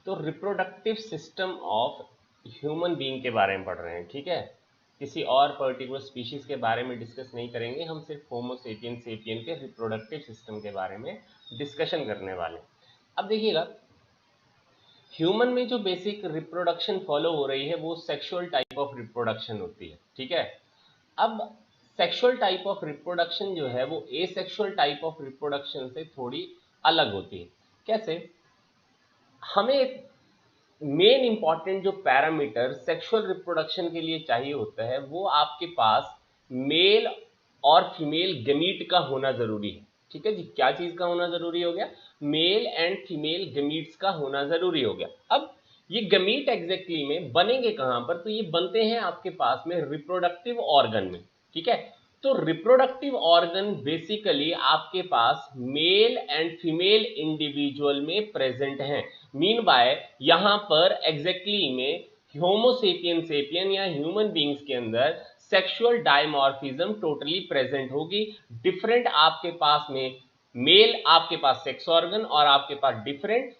तो reproductive system of human being के बारे में पढ़ रहे हैं, ठीक है। किसी और पर्टिकुलर स्पीशीज के बारे में डिस्कस नहीं करेंगे, हम सिर्फ होमो सेपियन सेपियन के रिप्रोडक्टिव सिस्टम के बारे में डिस्कशन करने वाले। अब देखिएगा, ह्यूमन में जो बेसिक रिप्रोडक्शन फॉलो हो रही है वो सेक्सुअल टाइप ऑफ रिप्रोडक्शन होती है, ठीक है। अब सेक्सुअल टाइप ऑफ रिप्रोडक्शन जो है वो एसेक्सुअल टाइप ऑफ रिप्रोडक्शन से थोड़ी अलग होती है। कैसे? हमें मेन इंपॉर्टेंट जो पैरामीटर सेक्सुअल रिप्रोडक्शन के लिए चाहिए होता है वो आपके पास मेल और फीमेल गमीट का होना जरूरी है, ठीक है जी। क्या चीज का होना जरूरी हो गया? मेल एंड फीमेल गमीट्स का होना जरूरी हो गया। अब ये गमीट एग्जैक्टली में बनेंगे कहां पर? तो ये बनते हैं आपके पास में रिप्रोडक्टिव ऑर्गन में, ठीक है। तो रिप्रोडक्टिव ऑर्गन बेसिकली आपके पास मेल एंड फीमेल इंडिविजुअल में प्रेजेंट हैं। मीन बाय यहां पर एग्जैक्टली में होमो सेपियन सेपियन या ह्यूमन बींग्स के अंदर सेक्सुअल डायमॉर्फिज्म टोटली प्रेजेंट होगी। डिफरेंट आपके पास में मेल आपके पास सेक्स ऑर्गन और आपके पास different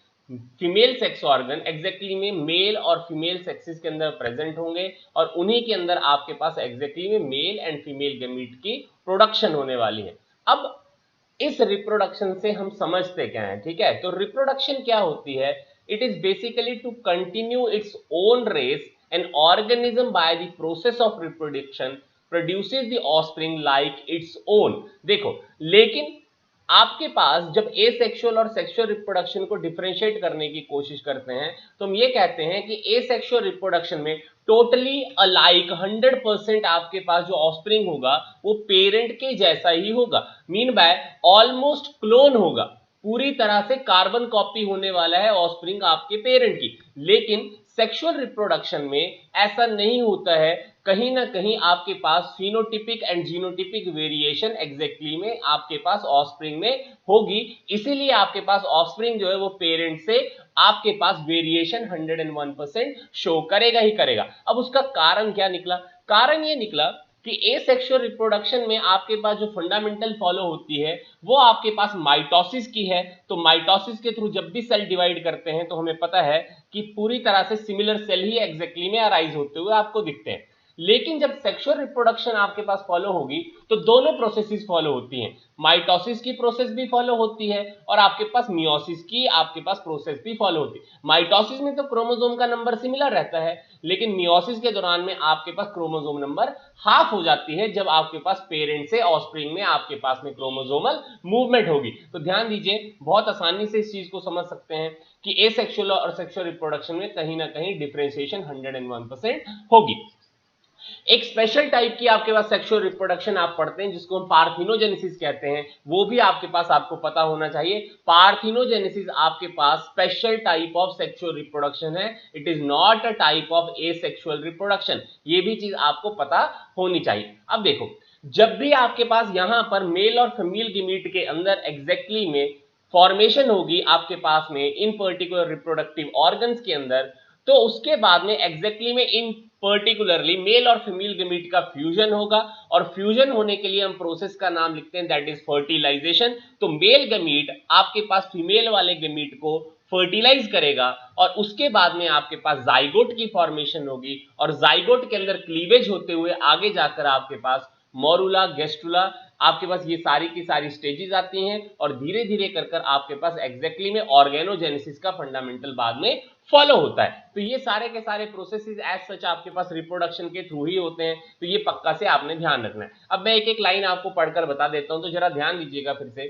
female sex organ exactly में मेल और फीमेल सेक्सेस के अंदर प्रेजेंट होंगे और उन्हीं के अंदर आपके पास एग्जैक्टली में मेल एंड फीमेल गमीट की प्रोडक्शन होने वाली है। अब इस रिप्रोडक्शन से हम समझते क्या है, ठीक है। तो रिप्रोडक्शन क्या होती है? It is basically to continue its own race an organism by the process of reproduction produces the offspring like its own. देखो, लेकिन आपके पास जब एसेक्सुअल और सेक्सुअल रिप्रोडक्शन को डिफरेंशिएट करने की कोशिश करते हैं तो हम ये कहते हैं कि एसेक्सुअल रिप्रोडक्शन में टोटली अलाइक 100% आपके पास जो ऑफस्प्रिंग होगा वो पेरेंट के जैसा ही होगा। मीन बाय ऑलमोस्ट क्लोन होगा, पूरी तरह से कार्बन कॉपी होने वाला है ऑफस्प्रिंग आपके पेरेंट की। लेकिन सेक्सुअल रिप्रोडक्शन में ऐसा नहीं होता है, कहीं ना कहीं आपके पास phenotypic and genotypic variation exactly में आपके पास ऑफस्प्रिंग में होगी। इसीलिए आपके पास ऑफस्प्रिंग जो है वो पेरेंट से आपके पास वेरिएशन 101% शो करेगा ही करेगा। अब उसका कारण क्या निकला? कारण ये निकला कि एसेक्सुअल रिप्रोडक्शन में आपके पास जो फंडामेंटल फॉलो होती है वो आपके पास माइटोसिस की है। तो माइटोसिस के थ्रू जब भी सेल डिवाइड करते हैं तो हमें पता है कि पूरी तरह से सिमिलर सेल ही एग्जैक्टली में अराइज होते हुए आपको दिखते हैं। लेकिन जब सेक्सुअल रिप्रोडक्शन आपके पास फॉलो होगी तो दोनों प्रोसेसेस फॉलो होती हैं। माइटोसिस की प्रोसेस भी फॉलो होती है और आपके पास मियोसिस की आपके पास प्रोसेस भी फॉलो होती है। माइटोसिस में तो क्रोमोसोम का नंबर सिमिलर रहता है, लेकिन मियोसिस के दौरान में आपके पास क्रोमोसोम नंबर हाफ हो जाती है जब आपके पास पेरेंट से ऑफस्प्रिंग में आपके पास में क्रोमोसोमल मूवमेंट होगी। तो ध्यान दीजिए, बहुत आसानी से इस चीज को समझ सकते हैं कि एसेक्सुअल और सेक्सुअल रिप्रोडक्शन में कहीं ना कहीं डिफरेंशिएशन 101% होगी। एक स्पेशल टाइप की आपके पास सेक्सुअल रिप्रोडक्शन आप पढ़ते हैं जिसको हम पार्थिनोजेनेसिस कहते हैं, वो भी आपके पास आपको पता होना चाहिए। पार्थिनोजेनेसिस आपके पास special type of sexual reproduction है, it is not a type of asexual reproduction. ये भी चीज आपको पता होनी चाहिए। अब देखो, जब भी आपके पास यहां पर मेल और फीमेल गमीट के अंदर एग्जैक्टली में फॉर्मेशन होगी आपके पास में इन पर्टिकुलर रिप्रोडक्टिव ऑर्गन्स के अंदर, तो उसके बाद में एग्जैक्टली में इन पर्टिकुलरली मेल और फीमेल गमीट का फ्यूजन होगा और फ्यूजन होने के लिए हम प्रोसेस का नाम लिखते हैं, दैट इज फर्टिलाइजेशन। तो मेल गमीट आपके पास फीमेल वाले गमीट को फर्टिलाइज करेगा और उसके बाद में आपके पास जाइगोट की फॉर्मेशन होगी और जाइगोट के अंदर क्लीवेज होते हुए आगे जाकर आपके पास मोरुला, गेस्टुला, आपके पास ये सारी की सारी स्टेजेस आती हैं और धीरे धीरे कर कर आपके पास एग्जैक्टली में ऑर्गेनोजेनेसिस का फंडामेंटल बाद में फॉलो होता है। तो ये सारे के सारे प्रोसेसेस एज सच आपके पास रिप्रोडक्शन के थ्रू ही होते हैं, तो ये पक्का से आपने ध्यान रखना है। अब मैं एक एक लाइन आपको पढ़कर बता देता हूं, तो जरा ध्यान दीजिएगा फिर से।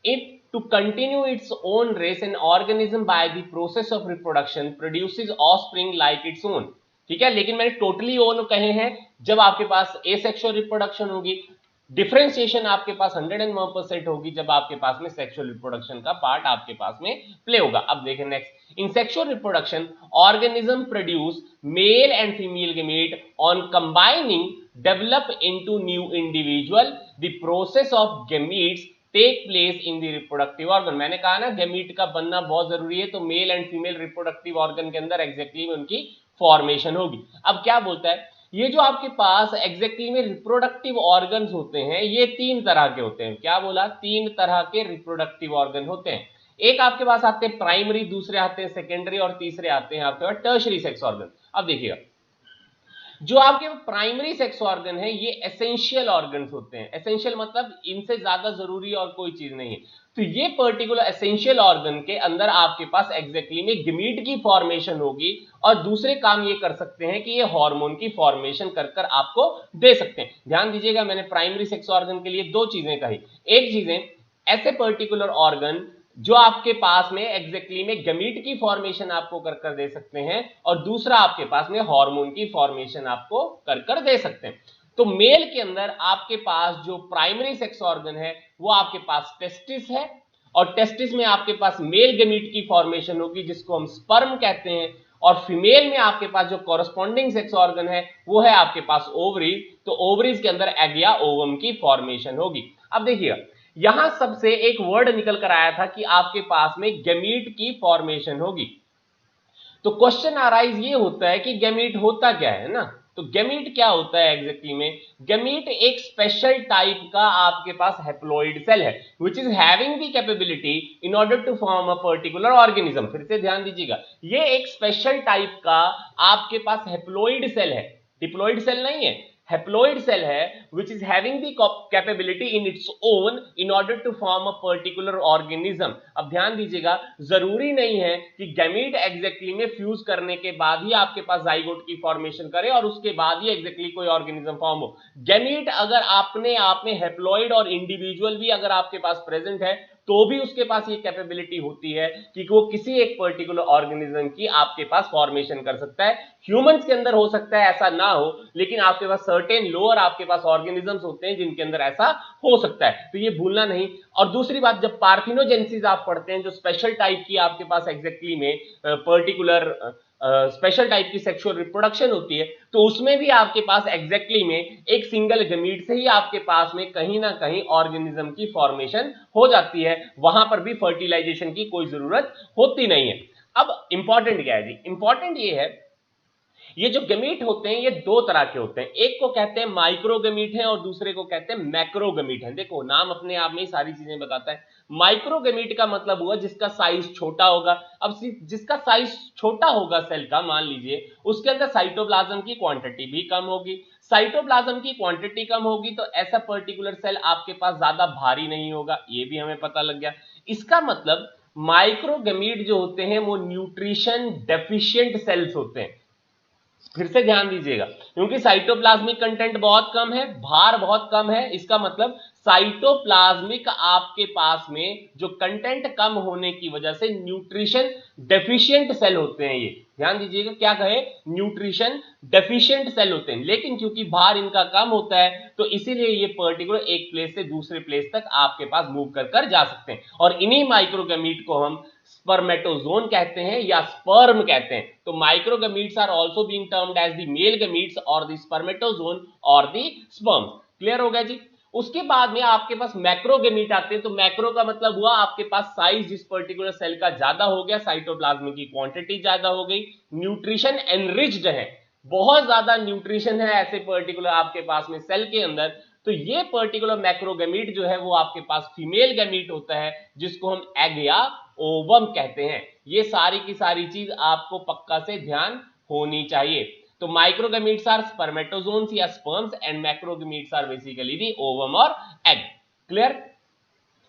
It to continue its own race, an organism by the process of reproduction produces offspring like its own। ठीक है, लेकिन मैंने टोटली ओन कहे हैं जब आपके पास एसेक्सुअल रिप्रोडक्शन होगी। डिफरेंशिएशन आपके पास 101% होगी जब आपके पास में सेक्सुअल रिप्रोडक्शन का पार्ट आपके पास में प्ले होगा। अब देखें next, in sexual reproduction organism produce male and female gamete on combining develop into new individual. The process of gametes take place in the reproductive organ. मैंने कहा ना गमीट का बनना बहुत जरूरी है, तो mail and female reproductive organ के अंदर एग्जैक्टली में उनकी फॉर्मेशन होगी। अब क्या बोलता है, ये जो आपके पास एग्जैक्टली में रिप्रोडक्टिव ऑर्गन्स होते हैं ये तीन तरह के होते हैं। क्या बोला? तीन तरह के रिप्रोडक्टिव ऑर्गन होते हैं। एक आपके पास आते हैं प्राइमरी, दूसरे आते हैं सेकेंडरी और तीसरे आते हैं आपके पास टर्शरी सेक्स ऑर्गन। अब देखिएगा, जो आपके प्राइमरी सेक्स ऑर्गन है ये एसेंशियल ऑर्गन्स होते हैं। एसेंशियल मतलब इनसे ज्यादा जरूरी और कोई चीज नहीं है। तो ये पर्टिकुलर एसेंशियल ऑर्गन के अंदर आपके पास एग्जैक्टली में गमीट की फॉर्मेशन होगी और दूसरे काम ये कर सकते हैं कि ये हार्मोन की फॉर्मेशन कर कर आपको दे सकते हैं। ध्यान दीजिएगा, मैंने प्राइमरी सेक्स ऑर्गन के लिए दो चीजें कही। एक चीजें ऐसे पर्टिकुलर ऑर्गन जो आपके पास में एग्जैक्टली में गमीट की फॉर्मेशन आपको कर कर दे सकते हैं, और दूसरा आपके पास में हार्मोन की फॉर्मेशन आपको कर कर दे सकते हैं। तो मेल के अंदर आपके पास जो प्राइमरी सेक्स ऑर्गन है वो आपके पास टेस्टिस है, और टेस्टिस में आपके पास मेल गमीट की फॉर्मेशन होगी जिसको हम स्पर्म कहते हैं, और फीमेल में आपके पास जो कॉरस्पॉन्डिंग सेक्स ऑर्गन है वो है आपके पास ओवरी। तो ओवरीज के अंदर एग या ओवम की फॉर्मेशन होगी। अब देखिएगा, यहां सबसे एक वर्ड निकल कर आया था कि आपके पास में गमीट की फॉर्मेशन होगी। तो क्वेश्चन अराइज ये होता है कि गमीट होता क्या है ना। तो गमीट क्या होता है एग्जैक्टली में? गमीट एक स्पेशल टाइप का आपके पास हैप्लॉइड सेल है which is having the capability in order to form a particular organism. फिर से ध्यान दीजिएगा, ये एक स्पेशल टाइप का आपके पास हैप्लॉइड सेल है, डिप्लॉइड सेल नहीं है, हैप्लॉइड सेल है which is having the capability in its own in order to form a particular organism। अब ध्यान दीजिएगा, जरूरी नहीं है कि गैमीट एग्जैक्टली में फ्यूज करने के बाद ही आपके पास जाइगोट की फॉर्मेशन करे और उसके बाद ही एग्जैक्टली कोई ऑर्गेनिज्म फॉर्म हो। गैमीट अगर अपने आप में हैप्लॉइड और इंडिविजुअल भी अगर आपके पास प्रेजेंट है तो भी उसके पास ये कैपेबिलिटी होती है कि वो किसी एक पर्टिकुलर ऑर्गेनिज्म की आपके पास फॉर्मेशन कर सकता है। ह्यूमंस के अंदर हो सकता है ऐसा ना हो, लेकिन आपके पास सर्टेन लोअर आपके पास ऑर्गेनिजम्स होते हैं जिनके अंदर ऐसा हो सकता है, तो ये भूलना नहीं। और दूसरी बात, जब पार्थिनोजेनेसिस आप पढ़ते हैं, जो स्पेशल टाइप की आपके पास एग्जैक्टली में पर्टिकुलर स्पेशल टाइप की सेक्सुअल रिप्रोडक्शन होती है, तो उसमें भी आपके पास एग्जैक्टली में एक सिंगल गमीट से ही आपके पास में कहीं ना कहीं ऑर्गेनिज्म की फॉर्मेशन हो जाती है। वहां पर भी फर्टिलाइजेशन की कोई जरूरत होती नहीं है। अब इंपॉर्टेंट क्या है जी? इंपॉर्टेंट ये है, ये जो गमीट होते हैं ये दो तरह के होते हैं। एक को कहते हैं माइक्रोगमीट है और दूसरे को कहते हैं मैक्रोगमीट है। देखो, नाम अपने आप में ही सारी चीजें बताता है। माइक्रोगमीट का मतलब हुआ जिसका साइज छोटा होगा। अब जिसका साइज छोटा होगा सेल का, मान लीजिए उसके अंदर साइटोप्लाज्म की क्वांटिटी भी कम होगी। साइटोप्लाज्म की क्वांटिटी कम होगी तो ऐसा पर्टिकुलर सेल आपके पास ज्यादा भारी नहीं होगा, ये भी हमें पता लग गया। इसका मतलब माइक्रोगमीट जो होते हैं वो न्यूट्रिशन डेफिशिएंट सेल्स होते हैं। फिर से ध्यान दीजिएगा, क्योंकि साइटोप्लाज्मिक कंटेंट बहुत कम है, भार बहुत कम है, इसका मतलब साइटोप्लाज्मिक आपके पास में जो कंटेंट कम होने की वजह से न्यूट्रिशन डेफिशिएंट सेल होते हैं। ये ध्यान दीजिएगा, क्या कहे? न्यूट्रिशन डेफिशिएंट सेल होते हैं। लेकिन क्योंकि भार इनका कम होता है तो इसीलिए ये पर्टिकुलर एक प्लेस से दूसरे प्लेस तक आपके पास मूव कर जा सकते हैं, और इन्हीं माइक्रोगमीट को हम स्पर्मेटोजोन कहते हैं या स्पर्म कहते हैं। तो microgametes are also being termed as the male gametes और द स्पर्मेटोजोन और द स्पर्म। क्लियर हो गया जी? उसके बाद में आपके पास मैक्रोगमीट आते हैं। तो मैक्रो का मतलब हुआ आपके पास साइज जिस पर्टिकुलर सेल का ज्यादा हो गया, साइटोप्लाज्म की क्वांटिटी ज्यादा हो गई, न्यूट्रिशन एनरिच्ड है, बहुत ज्यादा न्यूट्रिशन है ऐसे पर्टिकुलर आपके पास में सेल के अंदर। तो ये पर्टिकुलर मैक्रोगमीट जो है वो आपके पास फीमेल गमीट होता है जिसको हम एग या ओवम कहते हैं। ये सारी की सारी चीज आपको पक्का से ध्यान होनी चाहिए। तो माइक्रोगमीट्स आर स्पर्मेटोजोन्स या sperms and macrogametes are basically the ovum और एग। क्लियर?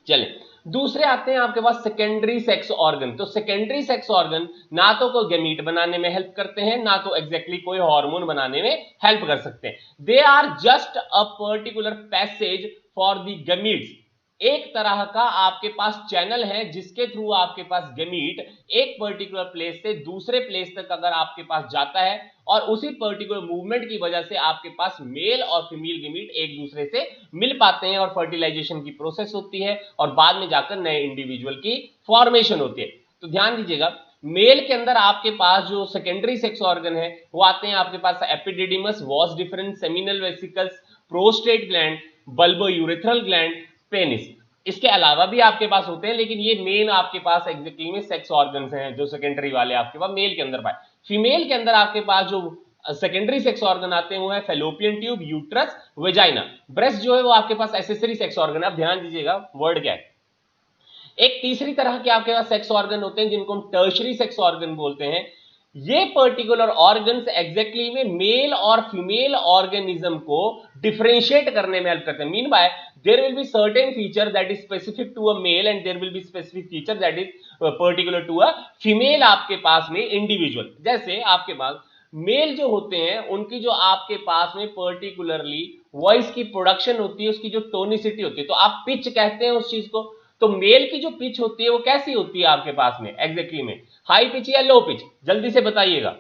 चलें, दूसरे आते हैं आपके पास सेकेंडरी सेक्स ऑर्गन। तो सेकेंडरी सेक्स ऑर्गन ना तो कोई गमीट बनाने में हेल्प करते हैं, ना तो एग्जैक्टली कोई हार्मोन बनाने में हेल्प कर सकते हैं। They are just a particular passage for the gametes. एक तरह का आपके पास चैनल है जिसके थ्रू आपके पास गमीट एक पर्टिकुलर प्लेस से दूसरे प्लेस तक अगर आपके पास जाता है, और उसी पर्टिकुलर मूवमेंट की वजह से आपके पास मेल और फीमेल गमीट एक दूसरे से मिल पाते हैं और फर्टिलाइजेशन की प्रोसेस होती है और बाद में जाकर नए इंडिविजुअल की फॉर्मेशन होती है। तो ध्यान दीजिएगा, मेल के अंदर आपके पास जो सेकेंडरी सेक्स ऑर्गन है वो आते हैं आपके पास epididymis, vas deferens, seminal vesicles, prostate gland, bulbourethral gland, penis. इसके अलावा भी आपके पास होते हैं, लेकिन ये मेन आपके पास एग्जैक्टली में सेक्स ऑर्गन्स हैं जो सेकेंडरी वाले आपके पास मेल के अंदर पाए। फीमेल के अंदर आपके पास जो सेकेंडरी सेक्स ऑर्गन आते हैं वो है fallopian tube, uterus, vagina. Breast जो है वो आपके पास एसेसरी सेक्स ऑर्गन है। अब ध्यान दीजिएगा वर्ड क्या है, एक तीसरी तरह के आपके पास सेक्स ऑर्गन होते हैं जिनको हम टर्शरी सेक्स ऑर्गन बोलते हैं। ये पर्टिकुलर ऑर्गन्स एग्जैक्टली में मेल और फीमेल ऑर्गेनिज्म को डिफरेंशिएट करने में हेल्प करते हैं। Mean by there will be certain feature that is specific to a male and there will be specific feature that is particular to a female आपके पास में इंडिविजुअल। जैसे आपके पास मेल जो होते हैं उनकी जो आपके पास में पर्टिकुलरली वॉइस की प्रोडक्शन होती है, उसकी जो टोनिसिटी होती है, तो आप पिच कहते हैं उस चीज को। तो मेल की जो पिच होती है वो कैसी होती है आपके पास में एग्जैक्टली में, हाई पिच या लो पिच, जल्दी से बताइएगा।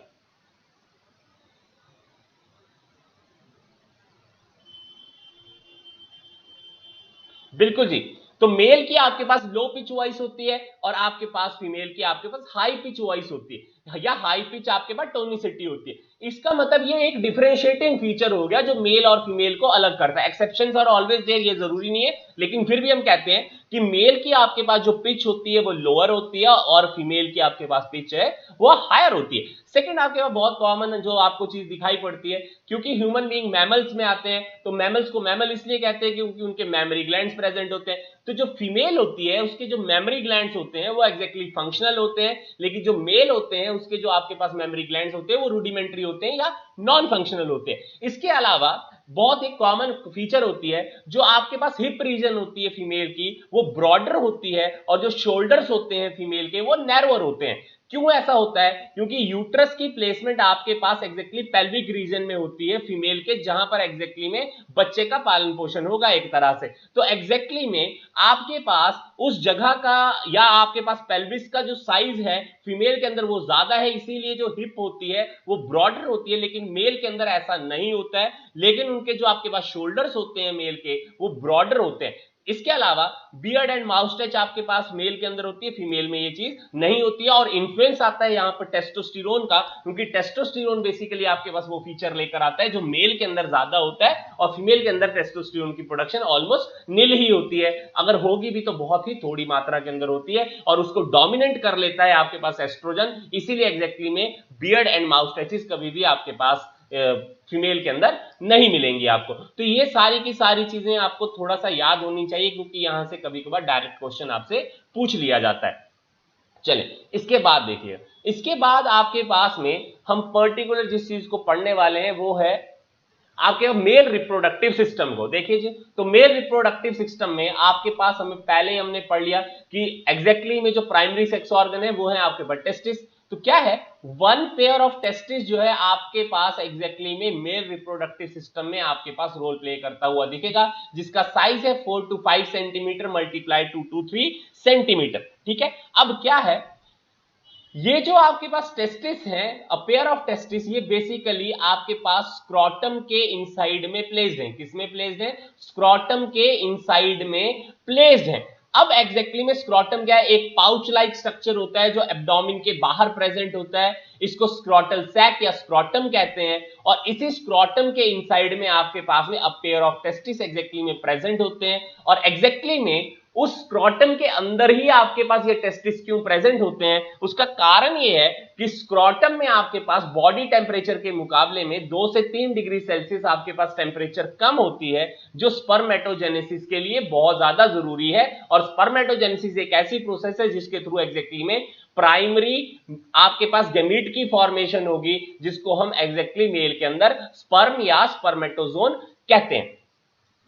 बिल्कुल जी। तो मेल की आपके पास लो पिच वॉइस होती है और आपके पास फीमेल की आपके पास हाई पिच वॉइस होती है या हाई पिच आपके पास टोनिसिटी होती है। इसका मतलब ये एक डिफरेंशिएटिंग फीचर हो गया जो मेल और फीमेल को अलग करता है। एक्सेप्शंस आर ऑलवेज देयर, ये जरूरी नहीं है, लेकिन फिर भी हम कहते हैं कि मेल की आपके पास जो पिच होती है वो लोअर होती है और फीमेल की आपके पास पिच है वो हायर होती है। सेकंड आपके पास बहुत कॉमन जो आपको चीज दिखाई पड़ती है, क्योंकि ह्यूमन बीइंग मैमल्स में आते हैं, तो मैमल्स को मैमल इसलिए कहते हैं क्योंकि उनके मेमोरी ग्लैंड्स प्रेजेंट होते हैं। तो जो फीमेल होती है उसके जो मेमोरी ग्लैंड्स होते हैं वो एग्जैक्टली फंक्शनल होते हैं, लेकिन जो मेल होते हैं उसके जो आपके पास मेमोरी ग्लैंड्स होते हैं वो रूडिमेंट्री होते हैं या नॉन फंक्शनल होते हैं। इसके अलावा बहुत एक कॉमन फीचर होती है जो आपके पास हिप रीजन होती है फीमेल की वो ब्रॉडर होती है और जो शोल्डर्स होते हैं फीमेल के वो नैरोअर होते हैं। क्यों ऐसा होता है? क्योंकि यूट्रस की प्लेसमेंट आपके पास एग्जैक्टली पेल्विक रीजन में होती है फीमेल के, जहां पर एग्जैक्टली में बच्चे का पालन पोषण होगा एक तरह से। तो एग्जैक्टली में आपके पास उस जगह का या आपके पास पेल्विस का जो साइज है फीमेल के अंदर वो ज्यादा है, इसीलिए जो हिप होती है वो ब्रॉडर होती है, लेकिन मेल के अंदर ऐसा नहीं होता है। लेकिन उनके जो आपके पास शोल्डर्स होते हैं मेल के वो ब्रॉडर होते हैं। इसके अलावा बियर्ड एंड माउस्टेच आपके पास मेल के अंदर होती है, फीमेल में ये चीज नहीं होती है। और इन्फ्लुएंस आता है यहाँ पर टेस्टोस्टेरोन का, क्योंकि टेस्टोस्टेरोन बेसिकली आपके पास वो फीचर लेकर आता है जो मेल के अंदर ज्यादा होता है और फीमेल के अंदर टेस्टोस्टेरोन की प्रोडक्शन ऑलमोस्ट नील ही होती है। अगर होगी भी तो बहुत ही थोड़ी मात्रा के अंदर होती है और उसको डोमिनेट कर लेता है आपके पास एस्ट्रोजन। इसीलिए एग्जैक्टली में बियर्ड एंड माउस्टेचिस कभी भी आपके पास फीमेल के अंदर नहीं मिलेंगी आपको। तो ये सारी की सारी चीजें आपको थोड़ा सा याद होनी चाहिए, क्योंकि यहां से कभी कभार डायरेक्ट क्वेश्चन आपसे पूछ लिया जाता है। चले इसके बाद देखिए, इसके बाद आपके पास में हम पर्टिकुलर जिस चीज को पढ़ने वाले हैं वो है आपके मेल रिप्रोडक्टिव सिस्टम को। देखिए जी, तो मेल रिप्रोडक्टिव सिस्टम में आपके पास हमें पहले हमने पढ़ लिया कि एग्जैक्टली में जो प्राइमरी सेक्स ऑर्गन है वो है आपके पास टेस्टिस। तो क्या है, वन पेयर ऑफ टेस्टिस जो है आपके पास एग्जैक्टली में मेल रिप्रोडक्टिव सिस्टम में आपके पास रोल प्ले करता हुआ दिखेगा, जिसका साइज है 4 to 5 centimetre multiply 2 to 3 centimetre. ठीक है, अब क्या है, ये जो आपके पास टेस्टिस है, अ पेयर ऑफ टेस्टिस, ये बेसिकली आपके पास स्क्रॉटम के इनसाइड में प्लेस्ड है। किसमें प्लेस्ड है? स्क्रॉटम के इनसाइड में प्लेस्ड है। अब एग्जैक्टली में स्क्रॉटम क्या है? एक पाउच लाइक स्ट्रक्चर होता है जो एब्डोमेन के बाहर प्रेजेंट होता है, इसको स्क्रॉटल सैक या स्क्रॉटम कहते हैं। और इसी स्क्रॉटम के इनसाइड में आपके पास में a pair of testis exactly में प्रेजेंट होते हैं। और एग्जैक्टली में उस स्क्रॉटम के अंदर ही आपके पास ये टेस्टिस क्यों प्रेजेंट होते हैं? उसका कारण ये है कि स्क्रॉटम में आपके पास बॉडी टेम्परेचर के मुकाबले में 2 से 3 डिग्री सेल्सियस आपके पास टेम्परेचर कम होती है, जो स्पर्मेटोजेनेसिस के लिए बहुत ज्यादा जरूरी है। और स्पर्मेटोजेनेसिस एक ऐसी प्रोसेस है जिसके थ्रू एग्जैक्टली में प्राइमरी आपके पास गैमीट की फॉर्मेशन होगी, जिसको हम एग्जैक्टली मेल के अंदर स्पर्म या स्पर्मेटोजोन कहते हैं।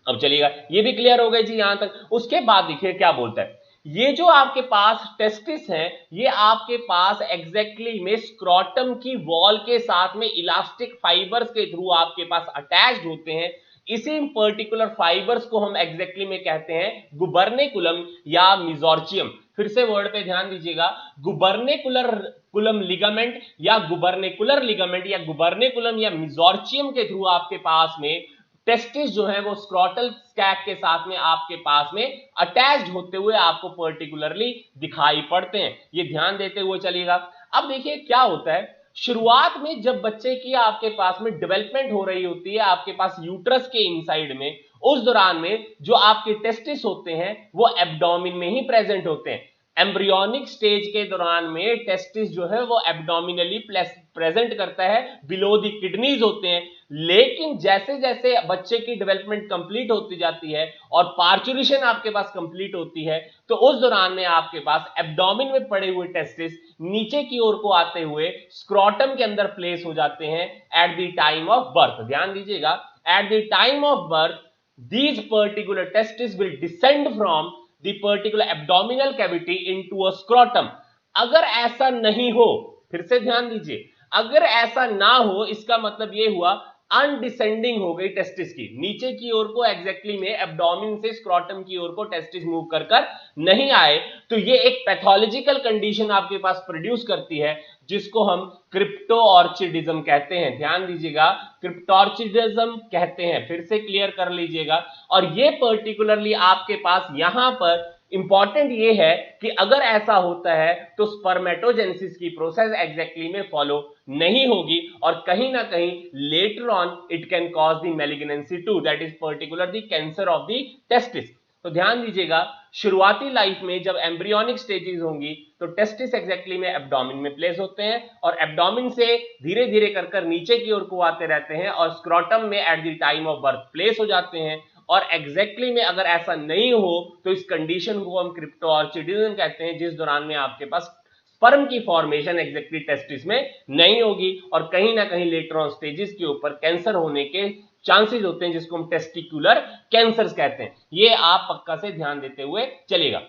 अब चलिएगा, ये भी क्लियर हो गई जी यहां तक। उसके बाद देखिए क्या बोलता है, ये जो आपके पास टेस्टिस है ये आपके पास एग्जैक्टली में स्क्रॉटम की वॉल के साथ में इलास्टिक फाइबर्स के थ्रू आपके पास अटैच्ड होते हैं। इसी पर्टिकुलर फाइबर्स को हम एग्जैक्टली में कहते हैं गुबर्नेकुलम या मिजोर्चियम। फिर से वर्ड पे ध्यान दीजिएगा, गुबर्नेकुलम लिगामेंट या गुबर्नेकुलर लिगामेंट या गुबर्नेकुलम या मिजोर्चियम के थ्रू आपके पास में टेस्टिस जो है वो स्क्रॉटल स्कैक के साथ में आपके पास में अटैच्ड होते हुए आपको पर्टिकुलरली दिखाई पड़ते हैं। ये ध्यान देते हुए चलिएगा। अब देखिए क्या होता है, शुरुआत में जब बच्चे की आपके पास में डेवलपमेंट हो रही होती है आपके पास यूट्रस के इनसाइड में, उस दौरान में जो आपके टेस्टिस होते हैं वो एब्डोमेन में ही प्रेजेंट होते हैं। एम्ब्रियोनिक स्टेज के दौरान में टेस्टिस जो है वो एब्डोमिनली प्रेजेंट करता है, बिलो द किडनीज होते हैं। लेकिन जैसे जैसे बच्चे की डेवलपमेंट कंप्लीट होती जाती है और पार्चुरेशन आपके पास कंप्लीट होती है, तो उस दौरान में आपके पास एब्डोमिन में पड़े हुए टेस्टिस नीचे की ओर को आते हुए स्क्रोटम के अंदर प्लेस हो जाते हैं at the time of birth. ध्यान दीजिएगा, at the time of birth these particular testes will descend from the particular abdominal cavity into a scrotum। अगर ऐसा नहीं हो, फिर से ध्यान दीजिए, अगर ऐसा ना हो इसका मतलब यह हुआ अनडिसेंडिंग हो गई टेस्टिस की, नीचे की ओर को एग्जैक्टली में एब्डोमिन से स्क्रोटम की ओर को टेस्टिस मूव कर कर नहीं आए, तो ये एक पैथोलॉजिकल कंडीशन आपके पास प्रोड्यूस करती है जिसको हम क्रिप्टोऑर्चिडिज्म कहते हैं। ध्यान दीजिएगा, क्रिप्टोऑर्चिडिज्म कहते हैं, फिर से क्लियर कर लीजिएगा। और ये पर्टिकुलरली आपके पास यहां पर इंपॉर्टेंट ये है कि अगर ऐसा होता है तो स्पर्मेटोजेनेसिस की प्रोसेस एग्जैक्टली में फॉलो नहीं होगी और कहीं ना कहीं later on it can cause the malignancy too, that is particular the cancer of the testis. तो ध्यान दीजिएगा, शुरुआती लाइफ में जब एम्ब्रियोनिक स्टेजेस होंगी तो टेस्टिस एग्जैक्टली में एब्डोमिन में प्लेस होते हैं और एब्डोमिन से धीरे धीरे कर नीचे की ओर को आते रहते हैं और स्क्रोटम में at the time of birth place हो जाते हैं। और एग्जैक्टली में अगर ऐसा नहीं हो तो इस कंडीशन को हम क्रिप्टोऑर्चिडिज्म कहते हैं, जिस दौरान में आपके पास स्पर्म की फॉर्मेशन एग्जैक्टली टेस्टिस में नहीं होगी और कहीं ना कहीं लेटर ऑन स्टेजेस के ऊपर कैंसर होने के चांसेस होते हैं, जिसको हम टेस्टिकुलर कैंसर्स कहते हैं। ये आप पक्का से ध्यान देते हुए चलेगा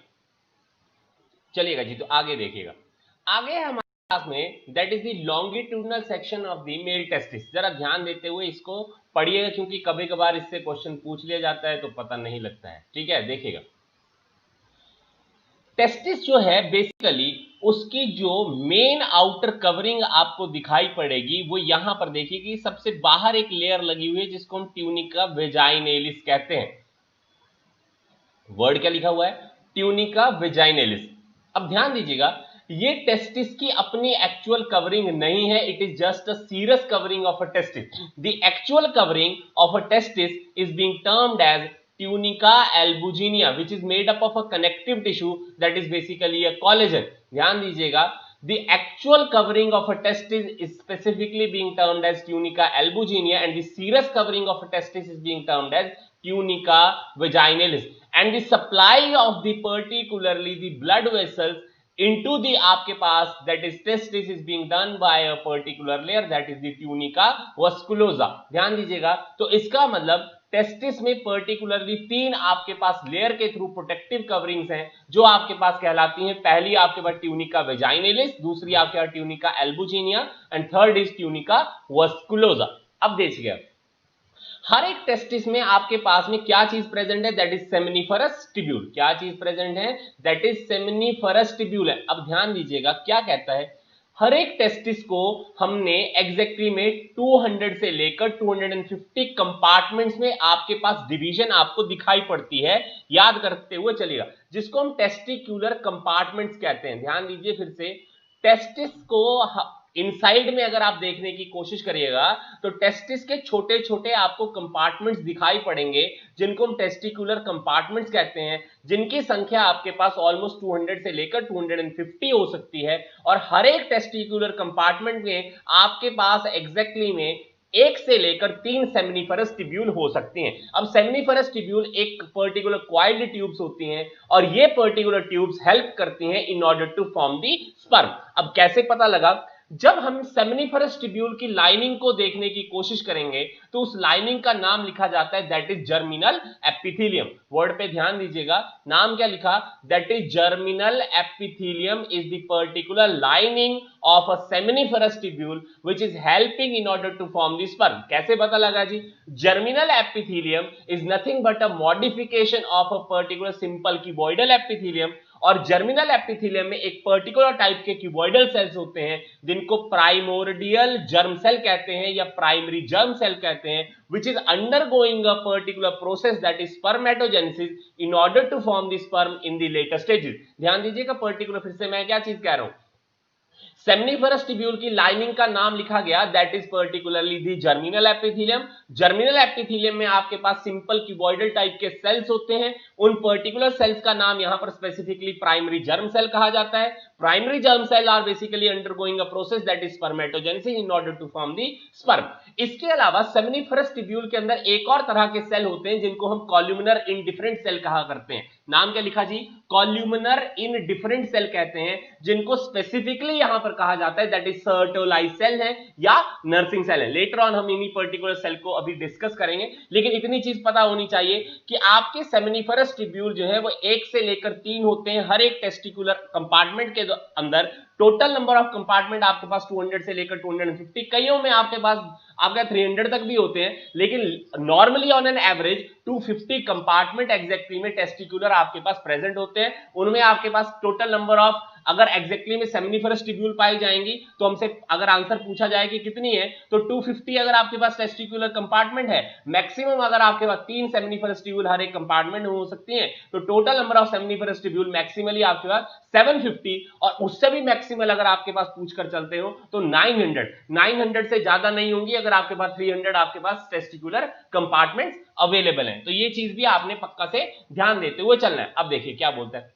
जी। तो आगे देखिएगा, आगे हमारे पास में that is the longitudinal section of the mail testis. जरा ध्यान देते हुए इसको पढ़िएगा, क्योंकि कभी कभार इससे क्वेश्चन पूछ लिया जाता है तो पता नहीं लगता है। ठीक है, देखिएगा, टेस्टिस जो है बेसिकली उसकी जो मेन आउटर कवरिंग आपको दिखाई पड़ेगी वो यहां पर देखिए कि सबसे बाहर एक लेयर लगी हुई है जिसको हम ट्यूनिका वेजाइनेलिस कहते हैं। वर्ड क्या लिखा हुआ है? Tunica vaginalis. अब ध्यान दीजिएगा, ये टेस्टिस की अपनी एक्चुअल कवरिंग नहीं है, it is just a serous covering of a testis. The actual covering of a testis is being termed as tunica albuginea, which is made up of a connective tissue that is basically a collagen। ध्यान दीजिएगा, the actual covering of a testis is specifically being termed as tunica albuginea and the serous covering of a testis is being termed as tunica vaginalis, and the supply of the particularly the blood vessels into the आपके पास that is testis is being done by a particular layer that is the tunica vasculosa। ध्यान दीजिएगा, तो इसका मतलब testis में particularly 3 आपके पास layer के through protective coverings हैं जो आपके पास कहलाती हैं। पहली आपके पास ट्यूनिका वेजाइनेलिस, दूसरी आपके पास tunica albuginea and third is tunica vasculosa. अब देखिए, हर एक टेस्टिस में आपके पास में क्या चीज प्रेजेंट है? That is seminiferous tubule. क्या चीज प्रेजेंट है? दैट इज सेमिनिफरस टिब्यूल है। अब ध्यान दीजिएगा, क्या कहता है, हर एक टेस्टिस को हमने एग्जैक्टली में 200 से लेकर 250 कंपार्टमेंट्स में आपके पास डिवीजन आपको दिखाई पड़ती है, याद करते हुए चलिएगा, जिसको हम टेस्टिक्यूलर कंपार्टमेंट्स कहते हैं। ध्यान दीजिए, फिर से टेस्टिस को इनसाइड में अगर आप देखने की कोशिश करिएगा तो टेस्टिस के छोटे छोटे आपको कंपार्टमेंट्स दिखाई पड़ेंगे जिनको हम टेस्टिकुलर कंपार्टमेंट्स कहते हैं, जिनकी संख्या आपके पास ऑलमोस्ट 200 से लेकर 250 हो सकती है। और हर एक टेस्टिकुलर कंपार्टमेंट में आपके पास एग्जैक्टली में 1 से लेकर 3 सेमिनिफरस ट्यूब्यूल हो सकती हैं। अब सेमिनिफरस ट्यूब्यूल एक पर्टिकुलर कॉइल्ड ट्यूब्स होती हैं और ये पर्टिकुलर ट्यूब्स हेल्प करती हैं in order to form the sperm. अब कैसे पता लगा? जब हम सेमिनिफरस ट्यूब्यूल की लाइनिंग को देखने की कोशिश करेंगे तो उस लाइनिंग का नाम लिखा जाता है that is germinal epithelium. Word पे ध्यान दीजिएगा, नाम क्या लिखा? That is germinal epithelium is the particular lining of a seminiferous tubule which is helping in order to form the sperm. कैसे पता लगा जी? Germinal epithelium is nothing but a modification of a particular simple cuboidal epithelium. और germinal epithelium में एक particular type के cuboidal cells होते हैं जिनको प्राइमोर्डियल जर्म सेल कहते हैं या प्राइमरी जर्म सेल कहते हैं, which is undergoing a particular process that is spermatogenesis in order to form the sperm in the later stages। ध्यान दीजिएगा, पर्टिकुलर, फिर से मैं क्या चीज कह रहा हूं, सेमनीफरस ट्यूब्यूल की लाइनिंग का नाम लिखा गया, that is particularly the germinal epithelium. Germinal epithelium में आपके पास सिंपल क्यूबॉइडल टाइप के सेल्स होते हैं। उन पर्टिकुलर सेल्स का नाम यहां पर स्पेसिफिकली प्राइमरी जर्म सेल कहा जाता है। Primary germ cell are basically undergoing a process that is spermatogenesis in order to form the sperm. इसके अलावा सेमनीफरस ट्यूब्यूल के अंदर एक और तरह के सेल होते हैं जिनको हम कॉल्यूमिनर इंडिफरेंट सेल कहा करते हैं। नाम क्या लिखा जी? कॉल्यूमिनर इंडिफरेंट सेल कहते हैं, जिनको स्पेसिफिकली यहां पर कहा जाता है दैट इज सर्टोलाइज सेल है या नर्सिंग सेल है। लेटर ऑन हम इन्हीं पर्टिकुलर सेल को अभी डिस्कस करेंगे, लेकिन इतनी चीज पता होनी चाहिए कि आपके सेमनीफरस ट्यूब्यूल जो है वो 1 से लेकर 3 होते हैं हर एक टेस्टिकुलर कंपार्टमेंट के अंदर। टोटल नंबर ऑफ कंपार्टमेंट आपके पास 200 से लेकर 250, कईयों में आपके पास आपका 300 तक भी होते हैं, लेकिन normally on an average 250 compartment exactly में टेस्टिकुलर आपके पास प्रेजेंट होते हैं। उनमें आपके पास टोटल नंबर ऑफ, अगर एग्जैक्टली में सेमनीफरस ट्यूब्यूल पाई जाएंगी तो हमसे अगर आंसर पूछा जाए कि कितनी है, तो 250 अगर आपके पास टेस्टिकुलर कंपार्टमेंट है, मैक्सिमम अगर आपके पास 3 सेमनीफरस ट्यूब्यूल हर एक कंपार्टमेंट में हो सकती है, तो total number of seminiferous tubule maximally आपके पास 750, और उससे भी मैक्सिमल अगर आपके पास पूछकर चलते हो तो 900 से ज्यादा नहीं होंगी अगर आपके पास 300 आपके पास टेस्टिकुलर कंपार्टमेंट्स अवेलेबल हैं। तो ये चीज भी आपने पक्का से ध्यान देते हुए चलना है। अब देखिए क्या बोलता है,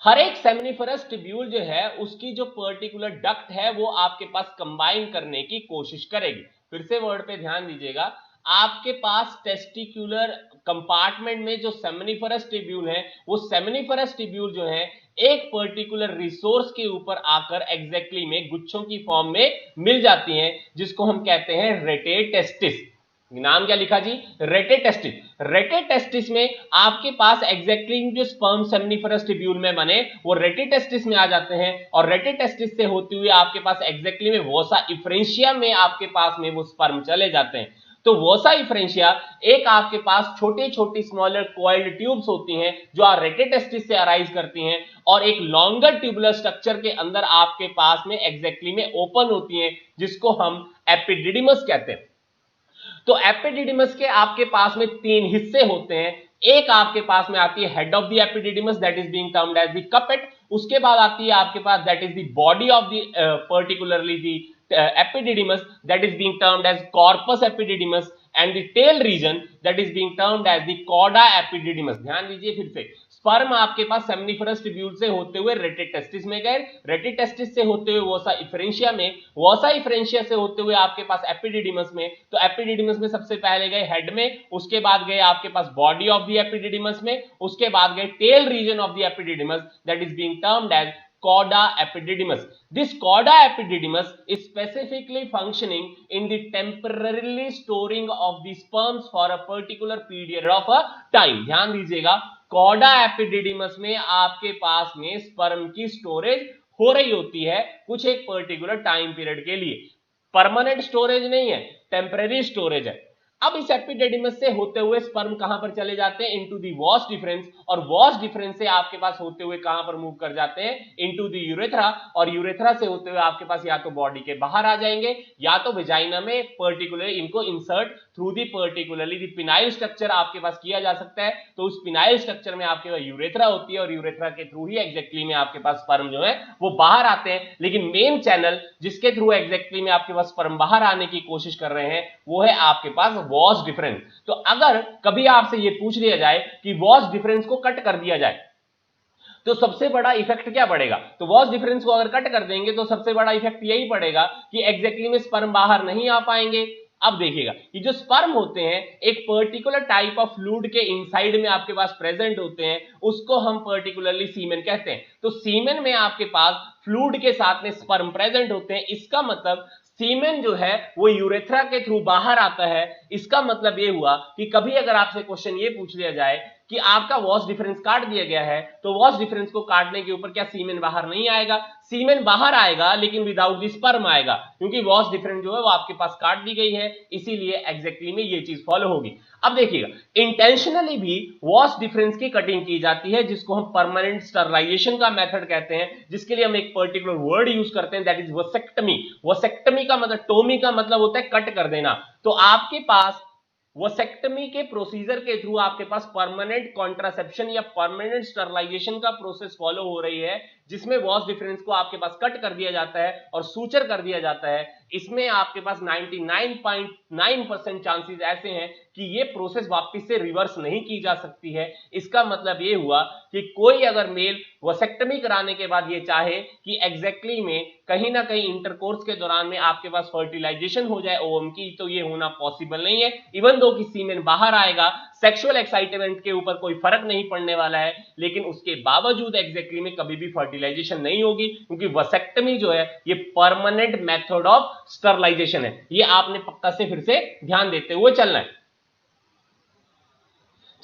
हर एक सेमनीफरस ट्यूब्यूल जो है उसकी जो पर्टिकुलर डक्ट है वो आपके पास कंबाइन करने की कोशिश करेगी। फिर से वर्ड पे ध्यान दीजिएगा, आपके पास टेस्टिकुलर कंपार्टमेंट में जो सेमनीफरस ट्यूब्यूल है, वो सेमनीफरस ट्यूब्यूल जो है एक पर्टिकुलर रिसोर्स के ऊपर आकर एग्जैक्टली में गुच्छों की फॉर्म में मिल जाती हैं, जिसको हम कहते हैं रेटेटेस्टिस। नाम क्या लिखा जी? रेटेटेस्टिस। रेटेटेस्टिस में आपके पास एग्जैक्टली जो स्पर्म सेमनीफरस ट्यूब्यूल में बने वो रेटेटेस्टिस में आ जाते हैं, और रेटेटेस्टिस से होते हुए आपके पास एग्जैक्टली में वोसा इफ्रेंशिया में आपके पास में वो स्पर्म चले जाते हैं। तो वोसा इफ्रेंशिया एक आपके पास छोटी छोटी स्मॉलर कॉइल्ड ट्यूब्स होती हैं जो रेटेटेस्टिस से अराइज करती हैं, और एक लॉन्गर ट्यूबुलर स्ट्रक्चर के अंदर आपके पास में एग्जैक्टली में ओपन होती हैं, जिसको हम एपिडिडिमस कहते हैं। तो एपिडिडिमस के आपके पास में 3 हिस्से होते हैं। एक आपके पास में आती है head of the epididymis that is being termed as the caput. उसके बाद आती है आपके पास that is the body of the particularly the epididymis that is being termed as corpus epididymis, and the tail region that is being termed as the cauda epididymis। ध्यान दीजिए फिर से, स्पर्म आपके पास सेमनीफरस ट्यूब्यूल से होते हुए रेटेटेस्टिस में गए, रेटेटेस्टिस से होते हुए वोसा इफ्रेंशिया में, वोसा इफ्रेंशिया से होते हुए आपके पास एपिडिडिमस में। तो एपिडिडिमस में सबसे पहले गए हेड में, उसके बाद गए आपके पास बॉडी ऑफ द एपिडिडिमस में, उसके बाद गए tail region of the epididymis that is being termed as cauda epididymis। This cauda epididymis is specifically functioning in the temporarily storing of the sperms for a particular period of a time। ध्यान दीजिएगा, cauda epididymis में आपके पास में sperm की storage हो रही होती है कुछ एक पर्टिकुलर टाइम पीरियड के लिए। परमानेंट स्टोरेज नहीं है, टेम्पररी स्टोरेज है। अब इस एपिडिडिमस से होते हुए स्पर्म कहां पर चले जाते हैं? इनटू द वॉस डिफरेंस, और वॉस डिफरेंस से आपके पास होते हुए कहां पर मूव कर जाते हैं? इनटू द यूरेथ्रा, और यूरेथ्रा से होते हुए आपके पास या तो बॉडी के बाहर आ जाएंगे या तो वेजाइना में पर्टिकुलरली इनको insert through the particularly the phenyl structure आपके पास किया जा सकता है। तो उस पिनाइल स्ट्रक्चर में आपके पास यूरेथ्रा होती है, और यूरेथ्रा के थ्रू ही एग्जैक्टली में आपके पास स्पर्म जो है वो बाहर आते हैं। लेकिन मेन चैनल जिसके थ्रू एग्जैक्टली में आपके पास स्पर्म बाहर आने की कोशिश कर रहे हैं वो है आपके पास वॉस डिफरेंस। तो अगर कभी आपसे ये पूछ लिया जाए कि वॉस डिफरेंस को कट कर दिया जाए तो सबसे बड़ा इफेक्ट क्या पड़ेगा? तो वॉस डिफरेंस को अगर कट कर देंगे तो सबसे बड़ा इफेक्ट यही पड़ेगा कि एग्जैक्टली में स्पर्म बाहर नहीं आ पाएंगे। अब देखिएगा, ये जो स्पर्म होते हैं एक पर्टिकुलर टाइप ऑफ फ्लूइड के इनसाइड में आपके पास प्रेजेंट होते हैं, उसको हम पर्टिकुलरली सीमेन कहते हैं। तो सीमेन में आपके पास फ्लूइड के साथ में स्पर्म प्रेजेंट होते हैं। इसका मतलब सीमेन जो है वो यूरेथ्रा के थ्रू बाहर आता है। इसका मतलब ये हुआ कि कभी अगर आपसे क्वेश्चन ये पूछ लिया जाए कि आपका वॉस डिफरेंस काट दिया गया है, तो वॉस डिफरेंस को काटने के ऊपर क्या सीमेन बाहर नहीं आएगा? सीमेन बाहर आएगा लेकिन विदाउट द स्पर्म आएगा, क्योंकि वॉस डिफरेंस जो है वो आपके पास काट दी गई है, इसीलिए एग्जैक्टली में ये चीज फॉलो होगी। अब देखिएगा, इंटेंशनली भी वॉस डिफरेंस की कटिंग की जाती है, जिसको हम परमानेंट स्टरलाइजेशन का मेथड कहते हैं, जिसके लिए हम एक पर्टिकुलर वर्ड यूज करते हैं दैट इज वसेक्टमी। वसेक्टमी का मतलब, टोमी का मतलब होता है कट कर देना। तो आपके पास वसेक्टमी के प्रोसीजर के थ्रू आपके पास परमानेंट कॉन्ट्रासेप्शन या परमानेंट स्टरलाइजेशन का प्रोसेस फॉलो हो रही है, जिसमें वॉस डिफरेंस को आपके पास कट कर दिया जाता है और सूचर कर दिया जाता है, इसमें आपके पास 99.9% चांसेस ऐसे हैं कि ये प्रोसेस वापस से रिवर्स नहीं की जा सकती है। इसका मतलब ये हुआ कि कोई अगर मेल वसेक्टमी कराने के बाद ये चाहे कि एग्जैक्टली में कहीं ना कहीं इंटरकोर्स के दौरान में आपके पास फर्टिलाइजेशन हो जाए ओवम की, तो ये होना पॉसिबल नहीं है। इवन दो कि सीमेन बाहर आएगा, सेक्सुअल एक्साइटमेंट के ऊपर कोई फर्क नहीं पड़ने वाला है, लेकिन उसके बावजूद एग्जैक्टली में कभी भी फर्टिलाइजेशन नहीं होगी, क्योंकि वसेक्टमी जो है ये परमानेंट मेथड ऑफ स्टरलाइजेशन है। ये आपने पक्का से फिर से ध्यान देते हुए चलना है।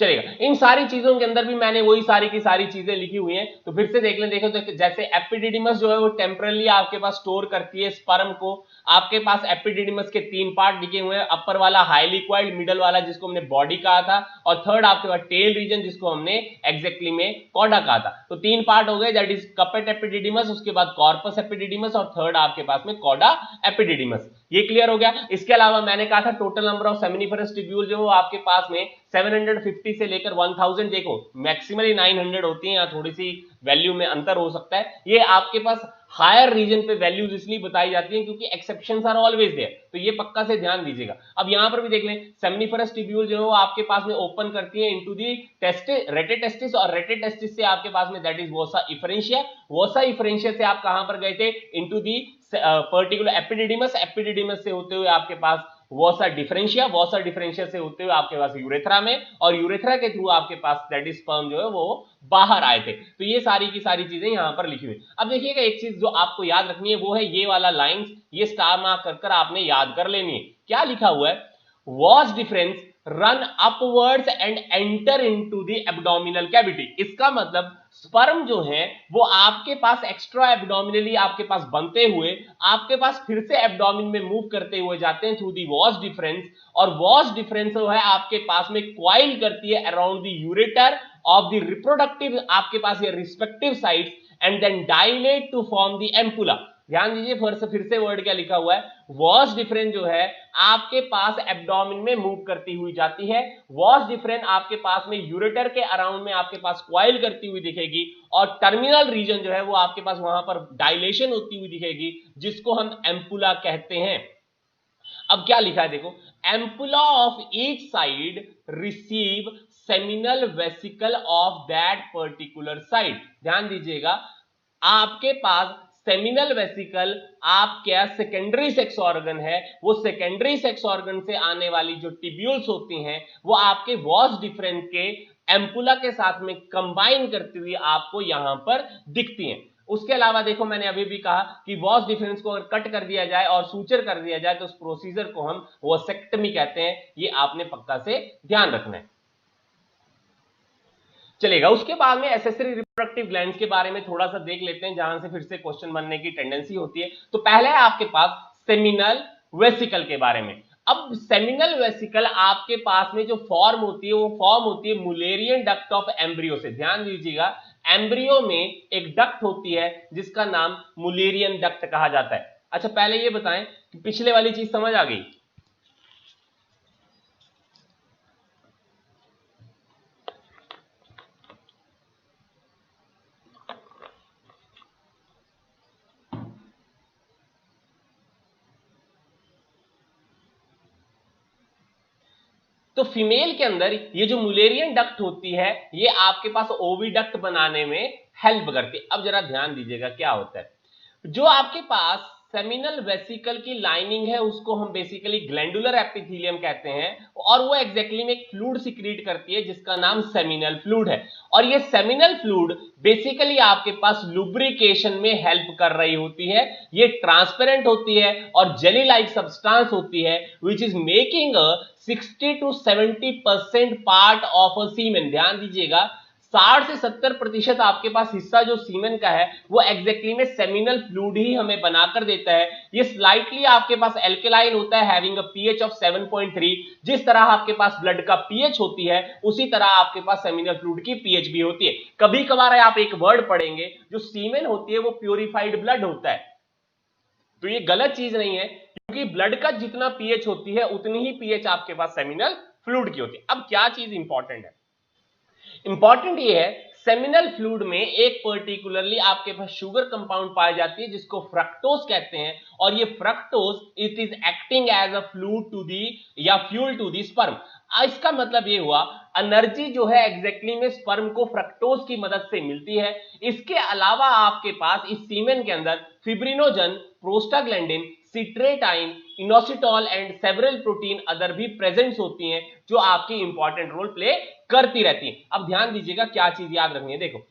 चलेगा, इन सारी चीजों के अंदर भी मैंने वही सारी की सारी चीजें लिखी हुई हैं, तो फिर से देख लें। देखो तो जैसे एपिडिडिमस जो है वो टेम्परली आपके पास स्टोर करती है स्पर्म को। आपके पास एपिडिडिमस के 3 पार्ट लिखे हुए हैं, अपर वाला हाईली कॉइल्ड, मिडल वाला जिसको हमने बॉडी कहा था, और थर्ड आपके पास टेल रीजन जिसको हमने एग्जैक्टली में कॉडा कहा था। तो 3 पार्ट हो गए, दैट इज कपेट एपिडिडिमस, उसके बाद कॉर्पस एपिडिडिमस, और थर्ड आपके पास में कॉडा एपिडिडिमस। ये क्लियर हो गया। इसके अलावा मैंने कहा था total number of seminiferous tubule जो आपके पास में 750 से लेकर 1000, देखो मैक्सिमली 900 होती है, यहाँ थोड़ी सी वैल्यू में अंतर हो सकता है। ये आपके पास हायर रीजन पे वैल्यूज इसलिए बताई जाती हैं क्योंकि एक्सेप्शंस आर ऑलवेज देयर, तो ये पक्का से ध्यान दीजिएगा। अब यहां पर भी देख लें, सेमिनिफरस ट्यूब्यूल जो है वो आपके पास में ओपन करती है इनटू दी टेस्टिस, रेटेटेस्टिस, और रेटेटेस्टिस से आपके पास में दैट इज वोसा इफरेंशिया। वोसा इफरेंशिया से आप कहां पर गए थे, into the particular epididymis, epididymis से होते हुए आपके पास वोसा डिफरेंशिया, वोसा डिफरेंशिया से होते हुए आपके पास यूरेथ्रा में, और यूरेथ्रा के थ्रू आपके पास दैट इज स्पर्म जो है वो बाहर आए थे। तो ये सारी की सारी चीजें यहां पर लिखी हुई। अब देखिएगा एक चीज जो आपको याद रखनी है वो है ये वाला लाइंस, ये स्टार मार्क कर कर आपने याद कर लेनी है। क्या लिखा हुआ है, was difference run upwards and enter into the abdominal cavity. इसका मतलब स्पर्म जो है वो आपके पास एक्स्ट्रा एब्डोमिनली आपके पास बनते हुए आपके पास फिर से एब्डोमिन में मूव करते हुए जाते हैं थ्रू दी वॉस डिफरेंस, और वॉस डिफरेंस जो है आपके पास में क्वाइल करती है around the ureter of the reproductive आपके पास ये respective sites, and then dilate to form the ampulla. ध्यान दीजिए फिर से वर्ड क्या लिखा हुआ है, वॉस डिफरेंस जो है आपके पास एब्डोमिन में मूव करती हुई जाती है। वॉस डिफरेंस आपके पास में यूरेटर के अराउंड में आपके पास क्वाइल करती हुई दिखेगी, और टर्मिनल रीजन जो है वो आपके पास वहां पर डायलेशन होती हुई दिखेगी, जिसको हम एम्पुला कहते हैं। अब क्या लिखा है देखो, ampulla of each side receive seminal vesicle of that particular side. ध्यान दीजिएगा, आपके पास सेमिनल वेसिकल आपका सेकेंडरी सेक्स ऑर्गन है, वो सेकेंडरी सेक्स ऑर्गन से आने वाली जो टिब्यूल्स होती हैं वो आपके वॉस डिफरेंस के एम्पुला के साथ में कंबाइन करती हुई आपको यहां पर दिखती हैं। उसके अलावा देखो मैंने अभी भी कहा कि वॉस डिफरेंस को अगर कट कर दिया जाए और सूचर कर दिया जाए तो उस प्रोसीजर को हम वोसेक्टमी कहते हैं। ये आपने पक्का से ध्यान रखना है। चलेगा, उसके बाद में एसेसरी रिप्रोडक्टिव ग्लैंड्स के बारे में थोड़ा सा देख लेते हैं, जहां से फिर से क्वेश्चन बनने की टेंडेंसी होती है। तो पहले है आपके पास सेमिनल वेसिकल के बारे में। अब सेमिनल वेसिकल आपके पास में जो फॉर्म होती है वो फॉर्म होती है मुलेरियन डक्ट ऑफ एम्ब्रियो से। ध्यान दीजिएगा, एम्ब्रियो में एक डक्ट होती है जिसका नाम मुलेरियन डक्ट कहा जाता है। अच्छा पहले ये बताएं कि पिछले वाली चीज समझ आ गई? तो फीमेल के अंदर ये जो मुलेरियन डक्ट होती है ये आपके पास ओविडक्ट बनाने में हेल्प करती है। अब जरा ध्यान दीजिएगा क्या होता है, जो आपके पास सेमिनल वेसिकल की लाइनिंग है उसको हम बेसिकली ग्लैंडुलर एपिथेलियम कहते हैं, और वो एग्जैक्टली में एक फ्लूइड सिक्रीट करती है जिसका नाम सेमिनल फ्लूइड है। और ये सेमिनल फ्लूइड बेसिकली आपके पास लुब्रिकेशन में हेल्प कर रही होती है। ये ट्रांसपेरेंट होती है और जेली लाइक सब्सटेंस होती है which is making 60 to 70% part of a semen. ध्यान दीजिएगा, 60 से 70% आपके पास हिस्सा जो सीमेन का है वो एग्जैक्टली में सेमिनल फ्लूइड ही हमें बनाकर देता है। ये स्लाइटली आपके पास एल्केलाइन होता है, हैविंग अ पीएच ऑफ 7.3। जिस तरह आपके पास ब्लड का पीएच होती है उसी तरह आपके पास सेमिनल फ्लूइड की पीएच भी होती है। कभी कभार आप एक वर्ड पढ़ेंगे, जो सीमेन होती है वो प्योरीफाइड ब्लड होता है, तो ये गलत चीज नहीं है, क्योंकि ब्लड का जितना पीएच होती है उतनी ही पीएच आपके पास सेमिनल फ्लूइड की होती है। अब क्या चीज इंपॉर्टेंट है, इंपॉर्टेंट ये है सेमिनल फ्लूइड में एक पर्टिकुलरली आपके पास शुगर कंपाउंड पाई जाती है जिसको फ्रक्टोज कहते हैं, और ये fructose it is acting as a fluid to the या फ्यूल टू दी स्पर्म। इसका मतलब ये हुआ एनर्जी जो है एग्जैक्टली में स्पर्म को फ्रक्टोज की मदद से मिलती है। इसके अलावा आपके पास इस सीमेन के अंदर फिब्रिनोजन, प्रोस्टाग्लैंडिन, सिट्रेटाइन, inositol and several protein other भी प्रेजेंट्स होती हैं जो आपकी इंपॉर्टेंट रोल प्ले करती रहती हैं। अब ध्यान दीजिएगा क्या चीज याद रखनी है, देखो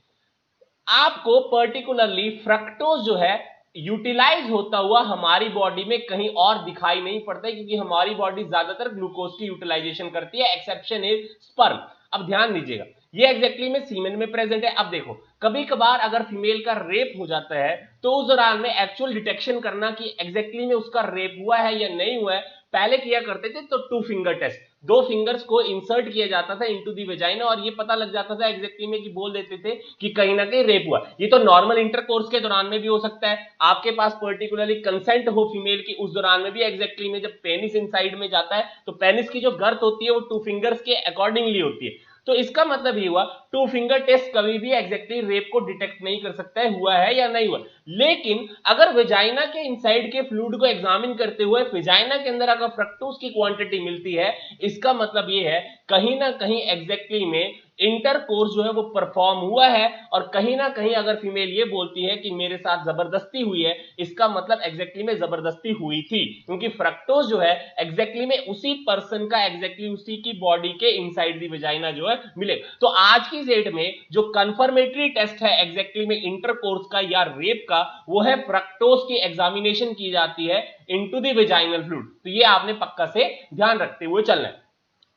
आपको पर्टिकुलरली फ्रक्टोज जो है यूटिलाइज होता हुआ हमारी बॉडी में कहीं और दिखाई नहीं पड़ता है, क्योंकि हमारी बॉडी ज्यादातर ग्लूकोज की यूटिलाइजेशन करती है, एक्सेप्शन इज स्पर्म। अब ध्यान दीजिएगा ये एग्जैक्टली में सीमेन में प्रेजेंट है। अब देखो कभी कभार अगर फीमेल का रेप हो जाता है तो उस दौरान में एक्चुअल डिटेक्शन करना कि एग्जैक्टली में उसका रेप हुआ है या नहीं हुआ है, पहले किया करते थे तो 2 फिंगर टेस्ट, 2 फिंगर्स को इंसर्ट किया जाता था इनटू दी वेजाइना और ये पता लग जाता था एग्जैक्टली में कि बोल देते थे कि कहीं ना कहीं रेप हुआ। ये तो नॉर्मल इंटरकोर्स के दौरान में भी हो सकता है, आपके पास पर्टिकुलरली कंसेंट हो फीमेल की उस दौरान में भी एग्जैक्टली में जब पेनिस इनसाइड में जाता है तो पेनिस की जो गर्थ होती है वो 2 फिंगर्स के अकॉर्डिंगली होती है। तो इसका मतलब ये हुआ 2 फिंगर टेस्ट कभी भी एग्जैक्टली रेप को डिटेक्ट नहीं कर सकता है हुआ है या नहीं हुआ। लेकिन अगर वेजाइना के इनसाइड के फ्लूइड को एग्जामिन करते हुए वेजाइना के अंदर अगर फ्रक्टोज की क्वांटिटी मिलती है, इसका मतलब ये है कहीं ना कहीं एग्जैक्टली में इंटरकोर्स जो है वो परफॉर्म हुआ है, और कहीं ना कहीं अगर फीमेल ये बोलती है कि मेरे साथ जबरदस्ती हुई है, इसका मतलब एग्जैक्टली में जबरदस्ती हुई थी, क्योंकि फ्रक्टोज जो है एग्जैक्टली में उसी पर्सन का एग्जैक्टली उसी की बॉडी के इनसाइड दी वेजाइना जो है मिले। तो आज की डेट में जो कंफर्मेटरी टेस्ट है एग्जैक्टली में इंटरकोर्स का या रेप का, वो है फ्रक्टोज की एग्जामिनेशन की जाती है इनटू द वेजाइनल फ्लूइड। तो ये आपने पक्का से ध्यान रखते हुए चलना है।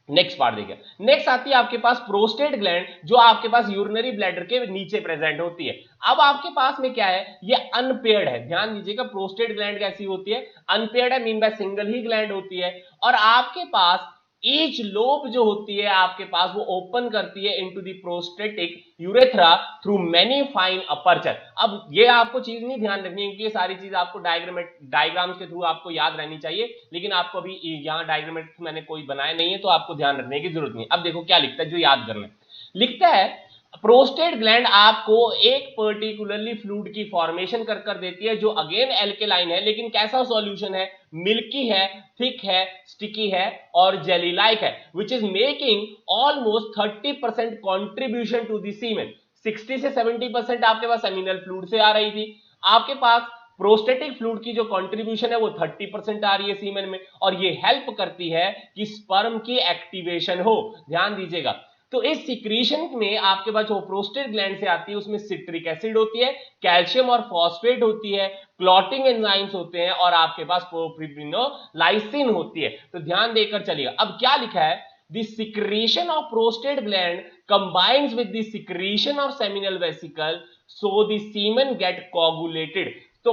नेक्स्ट पार्ट देखिए, नेक्स्ट आती है आपके पास प्रोस्टेट ग्लैंड जो आपके पास यूरिनरी ब्लैडर के नीचे प्रेजेंट होती है। अब आपके पास में क्या है, ये अनपेयर्ड है। ध्यान दीजिएगा प्रोस्टेट ग्लैंड कैसी होती है, अनपेयर्ड है, mean by single he gland होती है, और आपके पास ईच लोब जो होती है आपके पास वो ओपन करती है into the prostatic urethra through many fine aperture. अब ये आपको चीज नहीं ध्यान रखनी है क्योंकि ये सारी चीज आपको डायग्राम्स के थ्रू आपको याद रहनी चाहिए, लेकिन आपको अभी यहाँ डायग्रामेटिक्स मैंने कोई बनाया नहीं है तो आपको ध्यान रखने की जरूरत नहीं है। अब देखो क्या लिखता है, जो याद करना है, लिखता है प्रोस्टेट ग्लैंड आपको एक पर्टिकुलरली फ्लूइड की फॉर्मेशन कर देती है जो अगेन एल्केलाइन है, लेकिन कैसा सॉल्यूशन है, मिल्की है, थिक है, स्टिकी है और जेली लाइक है, which is making almost 30% contribution to the semen. 60 से 70% आपके पास सेमिनल फ्लूइड से आ रही थी, आपके पास प्रोस्टेटिक फ्लूइड की जो कंट्रीब्यूशन है वो 30% आ रही है सीमेन में, और ये हेल्प करती है कि स्पर्म की एक्टिवेशन हो। ध्यान दीजिएगा, तो इस सिक्रीशन में आपके पास जो प्रोस्टेट ग्लैंड से आती है उसमें सिट्रिक एसिड होती है, कैल्शियम और फॉस्फेट होती है, क्लॉटिंग एंजाइम्स होते हैं और आपके पास फिब्रिनोलाइसिन होती है। तो ध्यान देकर चलिएगा। अब क्या लिखा है, the secretion of prostate gland combines with the secretion of seminal vesicle so the semen get coagulated. तो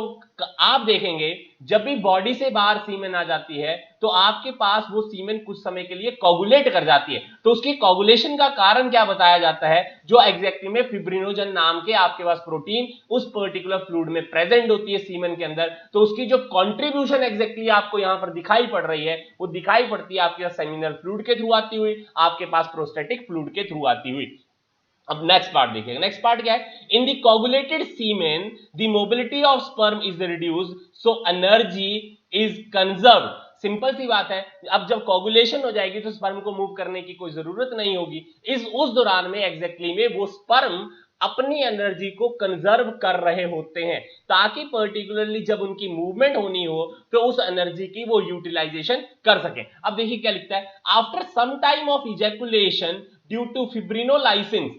आप देखेंगे जब भी बॉडी से बाहर सीमेन आ जाती है तो आपके पास वो सीमेन कुछ समय के लिए कोगुलेट कर जाती है। तो उसकी कोगुलेशन का कारण क्या बताया जाता है, जो एग्जैक्टली में फिब्रिनोजन नाम के आपके पास प्रोटीन उस पर्टिकुलर फ्लूइड में प्रेजेंट होती है सीमेन के अंदर, तो उसकी जो कंट्रीब्यूशन एग्जैक्टली आपको यहां पर दिखाई पड़ रही है वो दिखाई पड़ती है आपके पास सेमिनल फ्लूइड के थ्रू आती हुई, आपके पास प्रोस्टेटिक फ्लूइड के थ्रू आती हुई। अब नेक्स्ट पार्ट देखिएगा, नेक्स्ट पार्ट क्या है, in the coagulated semen the mobility of sperm is reduced so energy is conserved. Simple सी बात है, अब जब कोगुलेशन हो जाएगी तो स्पर्म को मूव करने की कोई जरूरत नहीं होगी। उस दौरान में एग्जैक्टली में वो स्पर्म अपनी एनर्जी को कंजर्व कर रहे होते हैं ताकि पर्टिकुलरली जब उनकी मूवमेंट होनी हो तो उस एनर्जी की वो यूटिलाइजेशन कर सके। अब देखिए क्या लिखता है, after some time of ejaculation due to fibrinolysin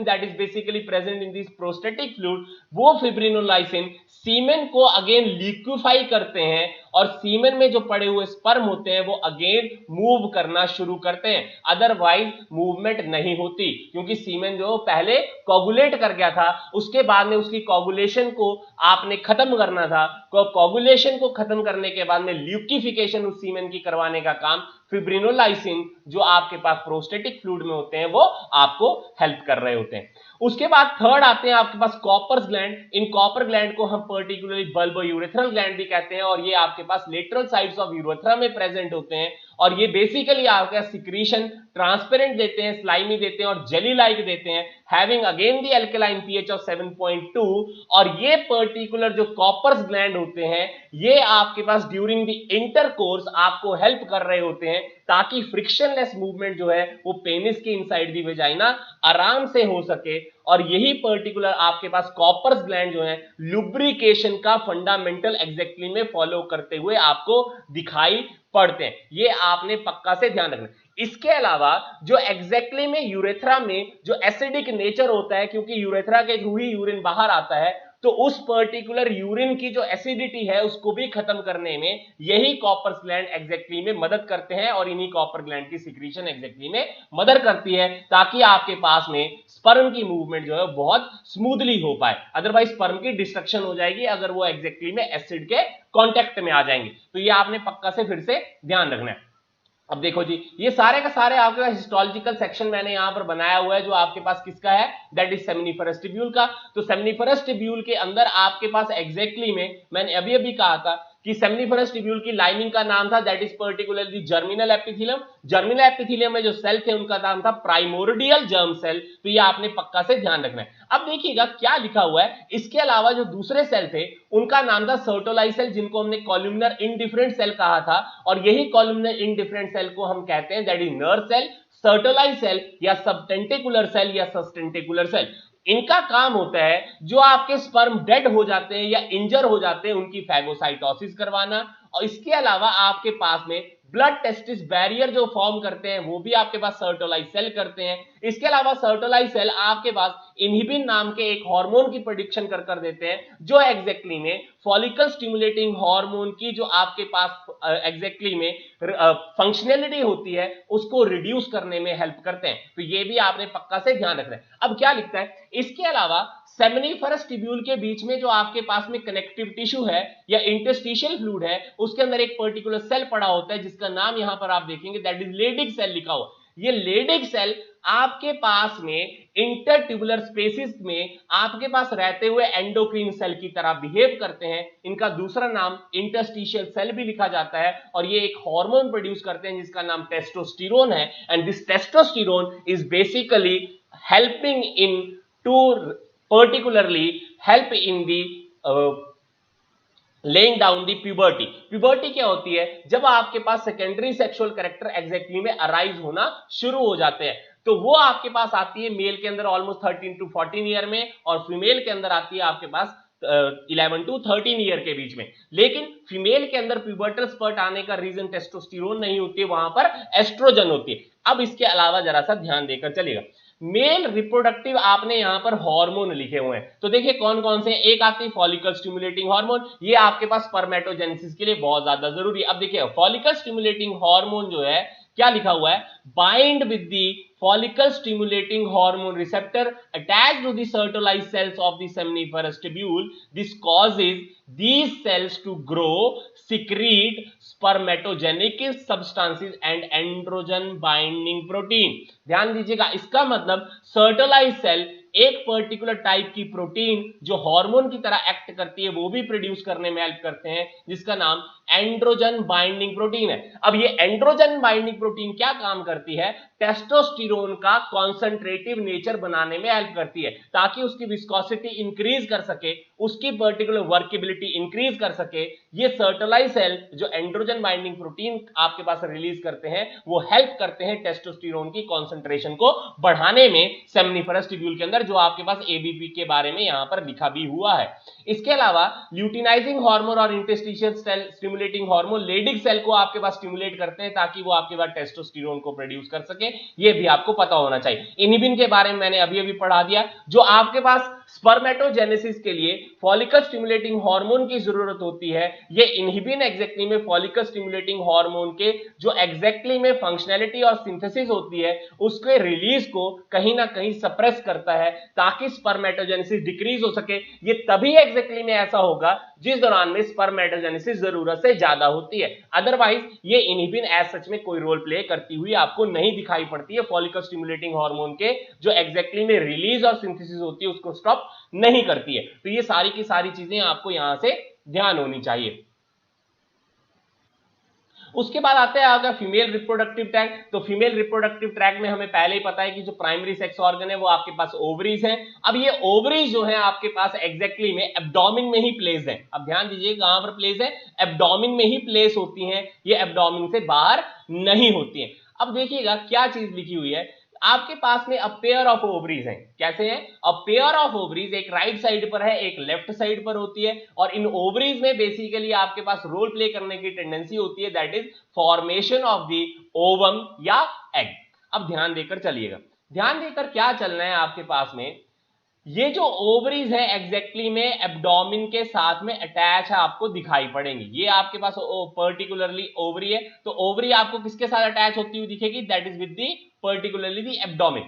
that is basically present in this prostatic fluid, वो फिब्रिनोलाइसिन सीमेन को अगेन लिक्विफाई करते हैं और सीमेन में जो पड़े हुए स्पर्म होते हैं वो अगेन मूव करना शुरू करते हैं, अदरवाइज मूवमेंट नहीं होती, क्योंकि सीमेन जो पहले कोगुलेट कर गया था उसके बाद में उसकी कोगुलेशन को आपने खत्म करना था, कोगुलेशन को खत्म करने के बाद में ल्यूकिफिकेशन उस सीमेन की करवाने का काम फिब्रिनोलाइसिन जो आपके पास प्रोस्टेटिक फ्लूइड में होते हैं वो आपको हेल्प कर रहे होते हैं। उसके बाद थर्ड आते हैं आपके पास कॉपर्स ग्लैंड। इन कॉपर ग्लैंड को हम पर्टिकुलरली बल्बो यूरेथ्रल ग्लैंड भी कहते हैं और ये आपके पास लेटरल साइड्स ऑफ यूरेथ्रा में प्रेजेंट होते हैं और ये बेसिकली आपका सिक्रीशन ट्रांसपेरेंट देते हैं, स्लाइमी देते हैं और जेली लाइक देते हैं, having again the alkaline pH of 7.2। और ये पर्टिकुलर जो कॉपर्स ग्लैंड होते हैं ये आपके पास ड्यूरिंग द इंटरकोर्स आपको हेल्प कर रहे होते हैं ताकि फ्रिक्शनलेस मूवमेंट जो है वो पेनिस के इनसाइड दी वेजाइना आराम से हो सके। और यही पर्टिकुलर आपके पास कॉपर्स ग्लैंड जो है लुब्रिकेशन का फंडामेंटल एग्जैक्टली में फॉलो करते हुए आपको दिखाई पड़ते हैं। ये आपने पक्का से ध्यान रखना। इसके अलावा जो एग्जैक्टली में यूरेथ्रा में जो एसिडिक नेचर होता है, क्योंकि यूरेथ्रा के थ्रू ही यूरिन बाहर आता है, तो उस पर्टिकुलर यूरिन की जो एसिडिटी है उसको भी खत्म करने में यही कॉपर ग्लैंड एग्जैक्टली में मदद करते हैं और इन्हीं कॉपर ग्लैंड की सिक्रीशन एग्जैक्टली में मदद करती है ताकि आपके पास में स्पर्म की मूवमेंट जो है बहुत स्मूथली हो पाए। अदरवाइज स्पर्म की डिस्ट्रक्शन हो जाएगी अगर वो एग्जैक्टली में एसिड के कांटेक्ट में आ जाएंगे। तो ये आपने पक्का से फिर से ध्यान रखना है। अब देखो जी, ये सारे का सारे आपके पास हिस्टोलॉजिकल सेक्शन मैंने यहां पर बनाया हुआ है जो आपके पास किसका है, दैट इज सेमनीफरस ट्यूब्यूल का। तो सेमनीफरस ट्यूब्यूल के अंदर आपके पास एग्जैक्टली में मैंने अभी अभी कहा था कि सेमनीफरस ट्यूब्यूल की लाइनिंग का नाम था that is particularly germinal epithelium. Germinal epithelium में जो सेल थे उनका नाम था प्राइमोर्डियल जर्म सेल। तो ये आपने पक्का से ध्यान रखना है। अब देखिएगा क्या लिखा हुआ है, इसके अलावा जो दूसरे सेल थे उनका नाम था सर्टोलाई सेल, जिनको हमने कॉलुमनर इनडिफरेंट सेल कहा था। और यही कॉलुमनर इनडिफरेंट सेल को हम कहते हैं that is nerve cell, Sertoli cell या सबटेंटिकुलर सेल या सस्टेंटिकुलर सेल। इनका काम होता है जो आपके स्पर्म डेड हो जाते हैं या इंजर हो जाते हैं उनकी फैगोसाइटोसिस करवाना। और इसके अलावा आपके पास में ब्लड टेस्टिस बैरियर जो फॉर्म करते हैं वो भी आपके पास सर्टोलाई सेल करते हैं। इसके अलावा सर्टोलाई सेल आपके पास इनहिबिन नाम के एक हार्मोन की प्रोडक्शन कर देते हैं जो एग्जैक्टली में फॉलिकल स्टिमुलेटिंग हार्मोन की जो आपके पास एग्जैक्टली में फंक्शनैलिटी होती है उसको रिड्यूस करने में हेल्प करते हैं। तो ये भी आपने पक्का से ध्यान रखना है। अब क्या लिखता है, इसके अलावा सेमनीफरस ट्यूब्यूल के बीच में जो आपके पास में कनेक्टिव टिश्यू है या इंटरस्टिशियल फ्लूइड है उसके अंदर एक पर्टिकुलर सेल पड़ा होता है जिसका नाम यहां पर आप देखेंगे दैट इज लेडिग सेल लिखा हुआ। ये लेडिग सेल आपके पास में इंटरट्यूबुलर स्पेसिस में आपके पास रहते हुए एंडोक्रीन सेल की तरह बिहेव करते हैं। इनका दूसरा नाम इंटरस्टिशियल सेल भी लिखा जाता है और ये एक हार्मोन प्रोड्यूस करते हैं जिसका नाम टेस्टोस्टेरोन है। And this testosterone is basically helping in to particularly help in the laying down the puberty. Puberty क्या होती है, जब आपके पास सेकेंडरी सेक्सुअल कैरेक्टर एग्जैक्टली में अराइज होना शुरू हो जाते हैं तो वो आपके पास आती है मेल के अंदर ऑलमोस्ट 13 to 14 ईयर में और फीमेल के अंदर आती है आपके पास 11 to 13 ईयर के बीच में। लेकिन फीमेल के अंदर प्यूबर्टल स्पर्ट आने का रीजन टेस्टोस्टेरोन नहीं होती है, वहां पर एस्ट्रोजन होती है। अब इसके अलावा जरा सा ध्यान देकर चलेगा, मेल रिप्रोडक्टिव आपने यहां पर हार्मोन लिखे हुए हैं तो देखिए कौन कौन से। एक आती है फॉलिकल स्टिमुलेटिंग हार्मोन, ये आपके पास स्पर्मेटोजेनेसिस के लिए बहुत ज्यादा जरूरी है। अब देखिए फॉलिकल स्टिमुलेटिंग हार्मोन जो है क्या लिखा हुआ है, bind with the follicle stimulating hormone receptor attached to the Sertoli cells of the seminiferous tubule. This causes these cells to grow, secrete spermatogenic substances and androgen binding protein. ध्यान दीजिएगा, इसका मतलब Sertoli cell एक particular type की protein जो hormone की तरह act करती है वो भी प्रोड्यूस करने में हेल्प करते हैं जिसका नाम एंड्रोजन बाइंडिंग प्रोटीन है। अब ये एंड्रोजन बाइंडिंग प्रोटीन क्या काम करती है, टेस्टोस्टेरोन का कॉन्सेंट्रेटिव नेचर बनाने में हेल्प करती है ताकि उसकी विस्कोसिटी इंक्रीज कर सके, उसकी पर्टिकुलर वर्केबिलिटी इंक्रीज कर सके। ये सर्टोलाई सेल जो एंड्रोजन बाइंडिंग प्रोटीन आपके पास रिलीज करते हैं वो हेल्प करते हैं टेस्टोस्टेरोन की कॉन्सेंट्रेशन को बढ़ाने में सेमनीफरस ट्यूब्यूल के अंदर, जो आपके पास एबीपी के बारे में यहां पर लिखा भी हुआ है। इसके अलावा ल्यूटिनाइजिंग हार्मोन और interstitial cell stimulating hormone Leydig cell को आपके पास स्टिमुलेट करते हैं ताकि वो आपके पास टेस्टोस्टेरोन को प्रोड्यूस कर सके। ये भी आपको पता होना चाहिए। इनहिबिन के बारे में मैंने अभी अभी पढ़ा दिया। जो आपके पास स्पर्मेटोजेनेसिस के लिए फॉलिकल स्टिमुलेटिंग हार्मोन की जरूरत होती है, ये इनहिबिन एग्जैक्टली में फॉलिकल स्टिमुलेटिंग हार्मोन के जो एग्जैक्टली में फंक्शनैलिटी और सिंथेसिस होती है उसके रिलीज को कहीं ना कहीं सप्रेस करता है ताकि स्पर्मेटोजेनेसिस डिक्रीज हो सके। ये तभी एग्जैक्टली में ऐसा होगा जिस दौरान में स्पर्मेटोजेनेसिस जरूरत से ज्यादा होती है। अदरवाइज ये इनहिबिन एज सच में कोई रोल प्ले करती हुई आपको नहीं दिखाई पड़ती है। फॉलिकल स्टिमुलेटिंग हार्मोन के जो एग्जैक्टली में रिलीज और सिंथेसिस होती है उसको स्टॉप नहीं करती है। तो ये सारी की सारी चीजें आपको यहां से ध्यान होनी चाहिए। उसके बाद आते हैं अगर फीमेल रिप्रोडक्टिव ट्रैक्ट, तो फीमेल रिप्रोडक्टिव ट्रैक्ट में हमें पहले ही पता है कि जो प्राइमरी सेक्स ऑर्गन है वो आपके पास ओवरीज है। अब ये ओवरीज जो है आपके पास एग्जैक्टली में एब्डोमेन में ही प्लेस है। अब ध्यान दीजिए कहां पर प्लेस है, एब्डोमेन में ही प्लेस होती हैं, ये एब्डोमेन से बाहर नहीं होती हैं। अब देखिएगा क्या चीज लिखी हुई है, आपके पास में अ पेयर ऑफ ओवरीज हैं। कैसे हैं, अ पेयर ऑफ ओवरीज, एक राइट साइड पर है एक लेफ्ट साइड पर होती है, और इन ओवरीज में बेसिकली आपके पास रोल प्ले करने की टेंडेंसी होती है, that is formation of the ovum या एग। अब ध्यान देकर चलिएगा, ध्यान देकर क्या चलना है आपके पास में, ये जो ओवरीज है एग्जैक्टली में एब्डोमेन के साथ में अटैच है, आपको दिखाई पड़ेंगे। ये आपके पास पर्टिकुलरली ओवरी है, तो ओवरी आपको किसके साथ अटैच होती हुई दिखेगी, that is with the particularly the abdomen.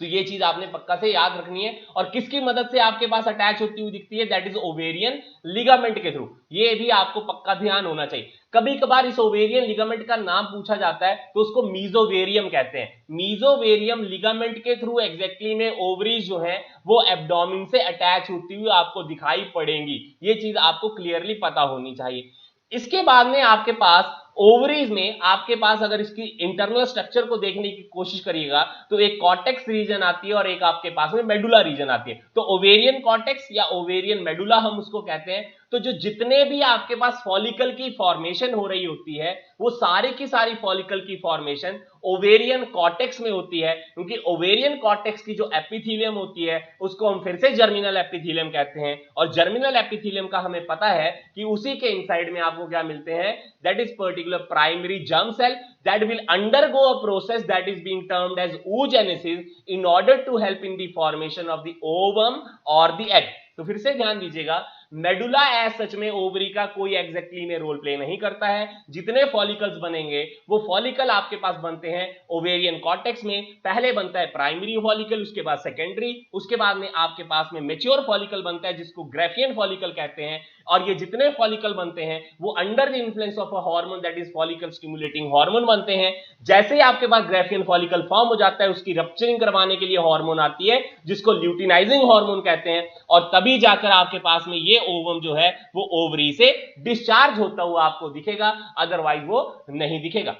तो ये चीज आपने पक्का से याद रखनी है। और किसकी मदद से आपके पास अटैच होती हुई दिखती है, दैट इज ओवेरियन लिगामेंट के थ्रू। ये भी आपको पक्का ध्यान होना चाहिए। कभी कभार इस ओवेरियन लिगामेंट का नाम पूछा जाता है तो उसको मीजोवेरियम कहते हैं। मीजोवेरियम लिगामेंट के थ्रू एग्जैक्टली में ओवरीज जो है वो एब्डोमेन से अटैच होती हुई आपको दिखाई पड़ेंगी। ये चीज आपको क्लियरली पता होनी चाहिए। इसके बाद में आपके पास ओवरीज में आपके पास अगर इसकी इंटरनल स्ट्रक्चर को देखने की कोशिश करिएगा तो एक कॉर्टेक्स रीजन आती है और एक आपके पास में मेडुला रीजन आती है। तो ओवेरियन कॉर्टेक्स या ओवेरियन मेडुला हम उसको कहते हैं। तो जो जितने भी आपके पास फॉलिकल की फॉर्मेशन हो रही होती है वो सारी की सारी फॉलिकल की फॉर्मेशन ओवेरियन कॉर्टेक्स में होती है, क्योंकि ओवेरियन कॉर्टेक्स की जो एपिथेलियम होती है उसको हम फिर से जर्मिनल एपिथेलियम कहते हैं। और जर्मिनल एपिथेलियम का हमें पता है कि उसी के इनसाइड में आपको क्या मिलते हैं, that is particular primary germ cell that will undergo a process that is being termed as oogenesis in order to help in the formation of the ovum or the egg। तो फिर से ध्यान दीजिएगा, मेडुला एज सच में ovary का कोई exactly में role play नहीं करता है। जितने फॉलिकल्स बनेंगे वो फॉलिकल आपके पास बनते हैं ओवेरियन कॉर्टेक्स में। पहले बनता है प्राइमरी फॉलिकल, उसके बाद सेकेंडरी, उसके बाद में आपके पास में मेच्योर फॉलिकल बनता है जिसको ग्रेफियन फॉलिकल कहते हैं। और ये जितने फॉलिकल बनते हैं वो under the influence of a hormone that is follicle stimulating hormone बनते हैं। जैसे ही आपके पास ग्रेफियन फॉलिकल फॉर्म हो जाता है उसकी रप्चरिंग करवाने के लिए हार्मोन आती है जिसको ल्यूटिनाइजिंग हार्मोन कहते हैं, और तभी जाकर आपके पास में ये ओवम जो है वो ओवरी से डिस्चार्ज होता हुआ आपको दिखेगा, अदरवाइज वो नहीं दिखेगा।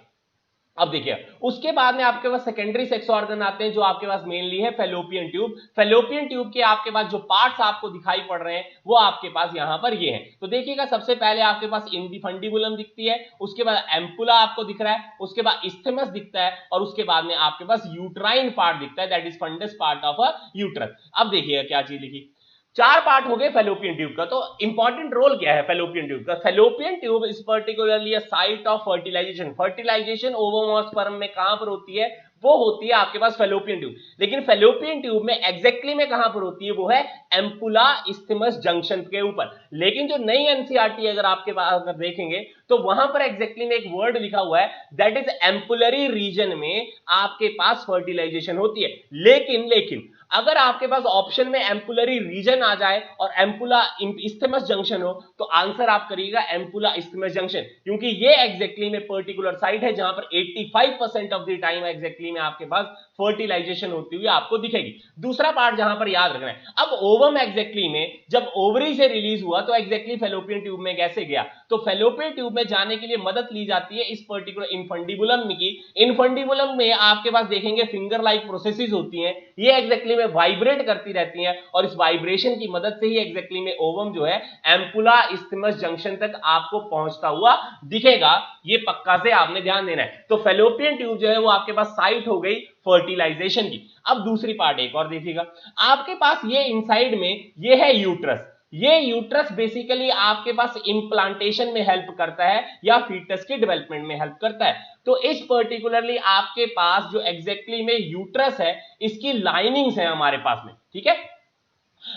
अब देखिए उसके बाद में आपके पास सेकेंडरी सेक्स ऑर्गन आते हैं जो आपके पास मेनली है फेलोपियन ट्यूब। फेलोपियन ट्यूब के आपके पास जो पार्ट्स आपको दिखाई पड़ रहे हैं वो आपके पास यहां पर ये हैं। तो देखिएगा सबसे पहले आपके पास इंडिफंडिबुलम दिखती है, उसके बाद एम्पुला आपको दिख रहा है, उसके बाद इस्थेमस दिखता है, और उसके बाद में आपके पास यूट्राइन पार्ट दिखता है, that is fundus part of a uterus. अब देखिएगा क्या चीज लिखी, चार पार्ट हो गए फेलोपियन ट्यूब का। तो इंपॉर्टेंट रोल क्या है फेलोपियन ट्यूब का, fallopian tube is particularly a site of fertilization. Fertilization ovum और स्पर्म में कहां पर होती है, वो होती है आपके पास फेलोपियन ट्यूब। लेकिन फेलोपियन ट्यूब में एग्जैक्टली में कहां पर होती है, वो है एम्पुला इस्थेमस जंक्शन के ऊपर। लेकिन जो नई एनसीईआरटी अगर आपके पास अगर देखेंगे तो वहां पर एग्जैक्टली में एक वर्ड लिखा हुआ है दैट इज एम्पुलरी रीजन में आपके पास फर्टिलाइजेशन होती है। लेकिन अगर आपके पास ऑप्शन में एम्पुलरी रीजन आ जाए और एम्पुला इस्थेमस जंक्शन हो तो आंसर आप करिएगा एम्पुला इस्थेमस जंक्शन, क्योंकि ये एग्जैक्टली में पर्टिकुलर साइट है जहां पर 85% ऑफ द टाइम एग्जैक्टली में आपके पास फर्टिलाइजेशन होती हुई आपको दिखेगी। दूसरा पार्ट जहां पर याद रखना है, अब ओवम एग्जैक्टली में जब ओवरी से रिलीज हुआ तो एग्जैक्टली फेलोपियन ट्यूब में कैसे गया, तो फेलोपियन ट्यूब में जाने के लिए मदद ली जाती है इस पर्टिकुलर इनफंडिबुलम की। इनफंडिबुलम में आपके पास देखेंगे फिंगर लाइक प्रोसेसेस होती हैं, ये एग्जैक्टली में वाइब्रेट करती रहती हैं, और इस वाइब्रेशन की मदद से ही एग्जैक्टली में ओवम जो है एम्पुला इस्थेमस जंक्शन तक आपको पहुंचता हुआ दिखेगा। ये पक्का से आपने ध्यान देना है। तो फेलोपियन ट्यूब जो है वो आपके पास साइट हो गई फर्टिलाइजेशन की। अब दूसरी पार्ट एक और देखिएगा, आपके पास ये इनसाइड में ये है यूट्रस। ये यूट्रस बेसिकली आपके पास इंप्लांटेशन में हेल्प करता है या फीटस के डेवलपमेंट में हेल्प करता है। तो इस पर्टिकुलरली आपके पास जो एग्जैक्टली में यूट्रस है इसकी लाइनिंग्स है हमारे पास में, ठीक है।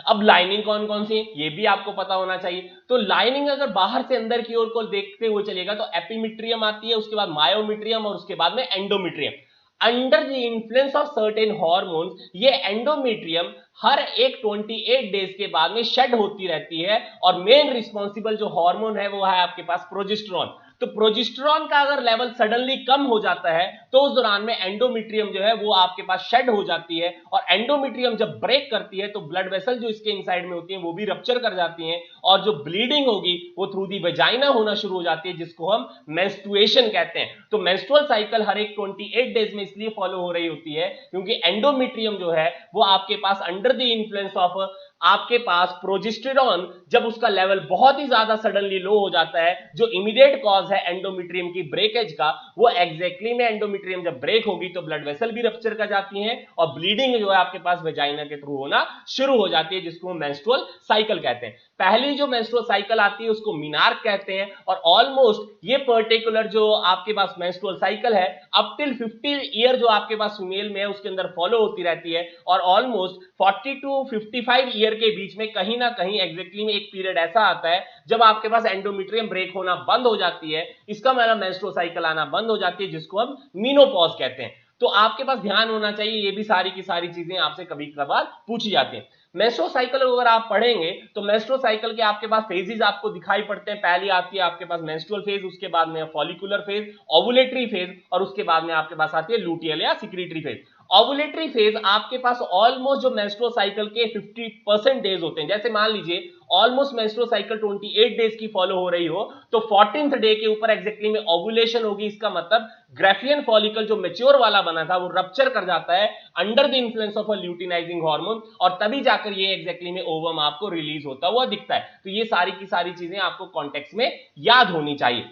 अब लाइनिंग कौन कौन सी है ये भी आपको पता होना चाहिए। तो लाइनिंग अगर बाहर से अंदर की ओर को देखते हुए चलेगा तो एपिमिट्रियम आती है, उसके बाद मायोमिट्रियम और उसके बाद में endometrium. Under the influence of certain hormones ये एंडोमेट्रियम हर एक 28 डेज के बाद में शेड होती रहती है, और मेन रिस्पॉन्सिबल जो हार्मोन है वो है आपके पास प्रोजेस्टेरोन। तो प्रोजेस्टेरॉन का अगर लेवल सडनली कम हो जाता है तो उस दौरान में एंडोमेट्रियम जो है वो आपके पास शेड हो जाती है, और एंडोमेट्रियम जब ब्रेक करती है तो ब्लड वेसल जो इसके इनसाइड में होती है वो भी रप्चर कर जाती हैं, और जो ब्लीडिंग होगी वो थ्रू दी वेजाइना होना शुरू हो जाती है, जिसको हम मेंस्ट्रुएशन कहते हैं। तो मेंस्ट्रुअल साइकिल हर एक 28 डेज में इसलिए फॉलो हो रही होती है क्योंकि एंडोमेट्रियम जो है वो आपके पास अंडर द इन्फ्लुएंस ऑफ आपके पास प्रोजेस्टेरॉन जब उसका लेवल बहुत ही ज्यादा सडनली लो हो जाता है, जो इमीडिएट कॉज है एंडोमेट्रियम की ब्रेकेज का, वो एग्जैक्टली में एंडोमेट्रियम जब ब्रेक होगी तो ब्लड वेसल भी रप्चर कर जाती हैं और ब्लीडिंग जो है आपके पास वेजाइना के थ्रू होना शुरू हो जाती है, जिसको हम मेंस्ट्रुअल साइकिल कहते हैं। पहली जो मेंस्ट्रुअल साइकिल आती है उसको मीनार्क कहते हैं, और ऑलमोस्ट ये पर्टिकुलर जो आपके पास मेंस्ट्रुअल साइकिल है अप टिल 50 ईयर जो आपके पास फीमेल में है उसके अंदर फॉलो होती रहती है, और ऑलमोस्ट 40 टू 55 ईयर के बीच में कहीं ना कहीं एग्जैक्टली में एक पीरियड ऐसा आता है जब आपके पास एंडोमेट्रियम ब्रेक होना बंद हो जाती है, इसका मतलब मेंस्ट्रुअल साइकिल आना बंद हो जाती है, जिसको हम मीनोपॉज कहते हैं। तो आपके पास ध्यान होना चाहिए, ये भी सारी की सारी चीजें आपसे कभी कभार पूछी जाती हैं। मेंस्ट्रुअल साइकिल अगर आप पढ़ेंगे तो मेंस्ट्रुअल साइकिल के आपके पास फेजेस आपको दिखाई पड़ते हैं। पहली आती है आपके पास मेंस्ट्रुअल फेज, उसके बाद में फॉलिकुलर फेज, ओवुलेटरी फेज, और उसके बाद में आपके पास आती है लुटियल या सिक्रीटरी फेज। ओवुलेटरी फेज आपके पास ऑलमोस्ट जो मेंस्ट्रुअल साइकिल के 50% डेज होते हैं। जैसे मान लीजिए ऑलमोस्ट मेंस्ट्रुअल साइकिल 28 डेज की फॉलो हो रही हो तो 14th डे के ऊपर एग्जैक्टली में ओवुलेशन होगी। इसका मतलब ग्राफियन फॉलिकल जो मैच्योर वाला बना था वो रप्चर कर जाता है under the influence of a luteinising hormone, और तभी जाकर ये एग्जैक्टली में ओवम आपको रिलीज होता हुआ दिखता है। तो ये सारी की सारी चीजें आपको कॉन्टेक्स्ट में याद होनी चाहिए।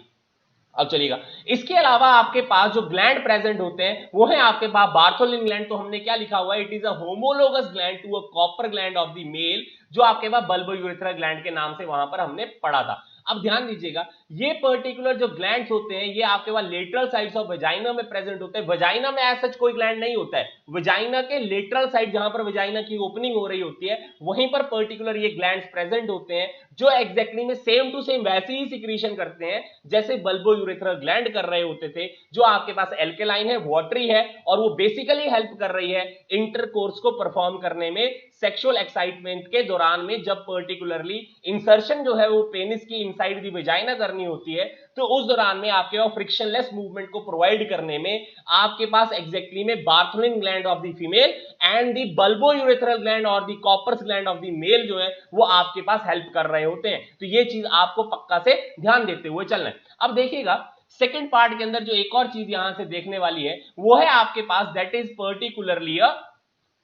अब चलिएगा, इसके अलावा आपके पास जो ग्लैंड प्रेजेंट होते हैं वो है आपके पास बार्थोलिन ग्लैंड। तो हमने क्या लिखा हुआ है, it is a homologous gland to a Cowper gland of the male, जो आपके पास बल्बो यूरेथ्रा ग्लैंड के नाम से वहां पर हमने पढ़ा था। अब ध्यान दीजिएगा, ये पर्टिकुलर जो ग्लैंड्स होते हैं ये आपके पास लेटरल साइड्स ऑफ वेजाइना में प्रेजेंट होते हैं। वेजाइना में ऐसा कोई ग्लैंड नहीं होता है, वेजाइना के लेटरल साइड जहां पर वेजाइना की ओपनिंग हो रही होती है वहीं पर पर्टिकुलर ये ग्लैंड्स प्रेजेंट होते हैं, जो एग्जैक्टली में सेम टू सेम वैसी ही सिक्रीशन करते हैं जैसे बल्बो यूरेथ्रा ग्लैंड कर रहे होते थे। जो आपके पास एल्केलाइन है, वाटरी है, और वो बेसिकली हेल्प कर रही है इंटरकोर्स को परफॉर्म करने में सेक्सुअल एक्साइटमेंट के दौरान में, जब पर्टिकुलरली इंसर्शन जो है वो पेनिस की इनसाइड दी वेजाइना करनी होती है तो उस दौरान में आपके पास फ्रिक्शनलेस मूवमेंट को प्रोवाइड करने में आपके पास एग्जैक्टली में Bartholin gland of the female and the bulbourethral gland और the Cowper's gland of the male जो है वो आपके पास हेल्प कर रहे होते हैं। तो ये चीज आपको पक्का से ध्यान देते हुए चलना है। अब देखिएगा सेकंड पार्ट के अंदर जो एक और चीज यहां से देखने वाली है वो है आपके पास that is particularly a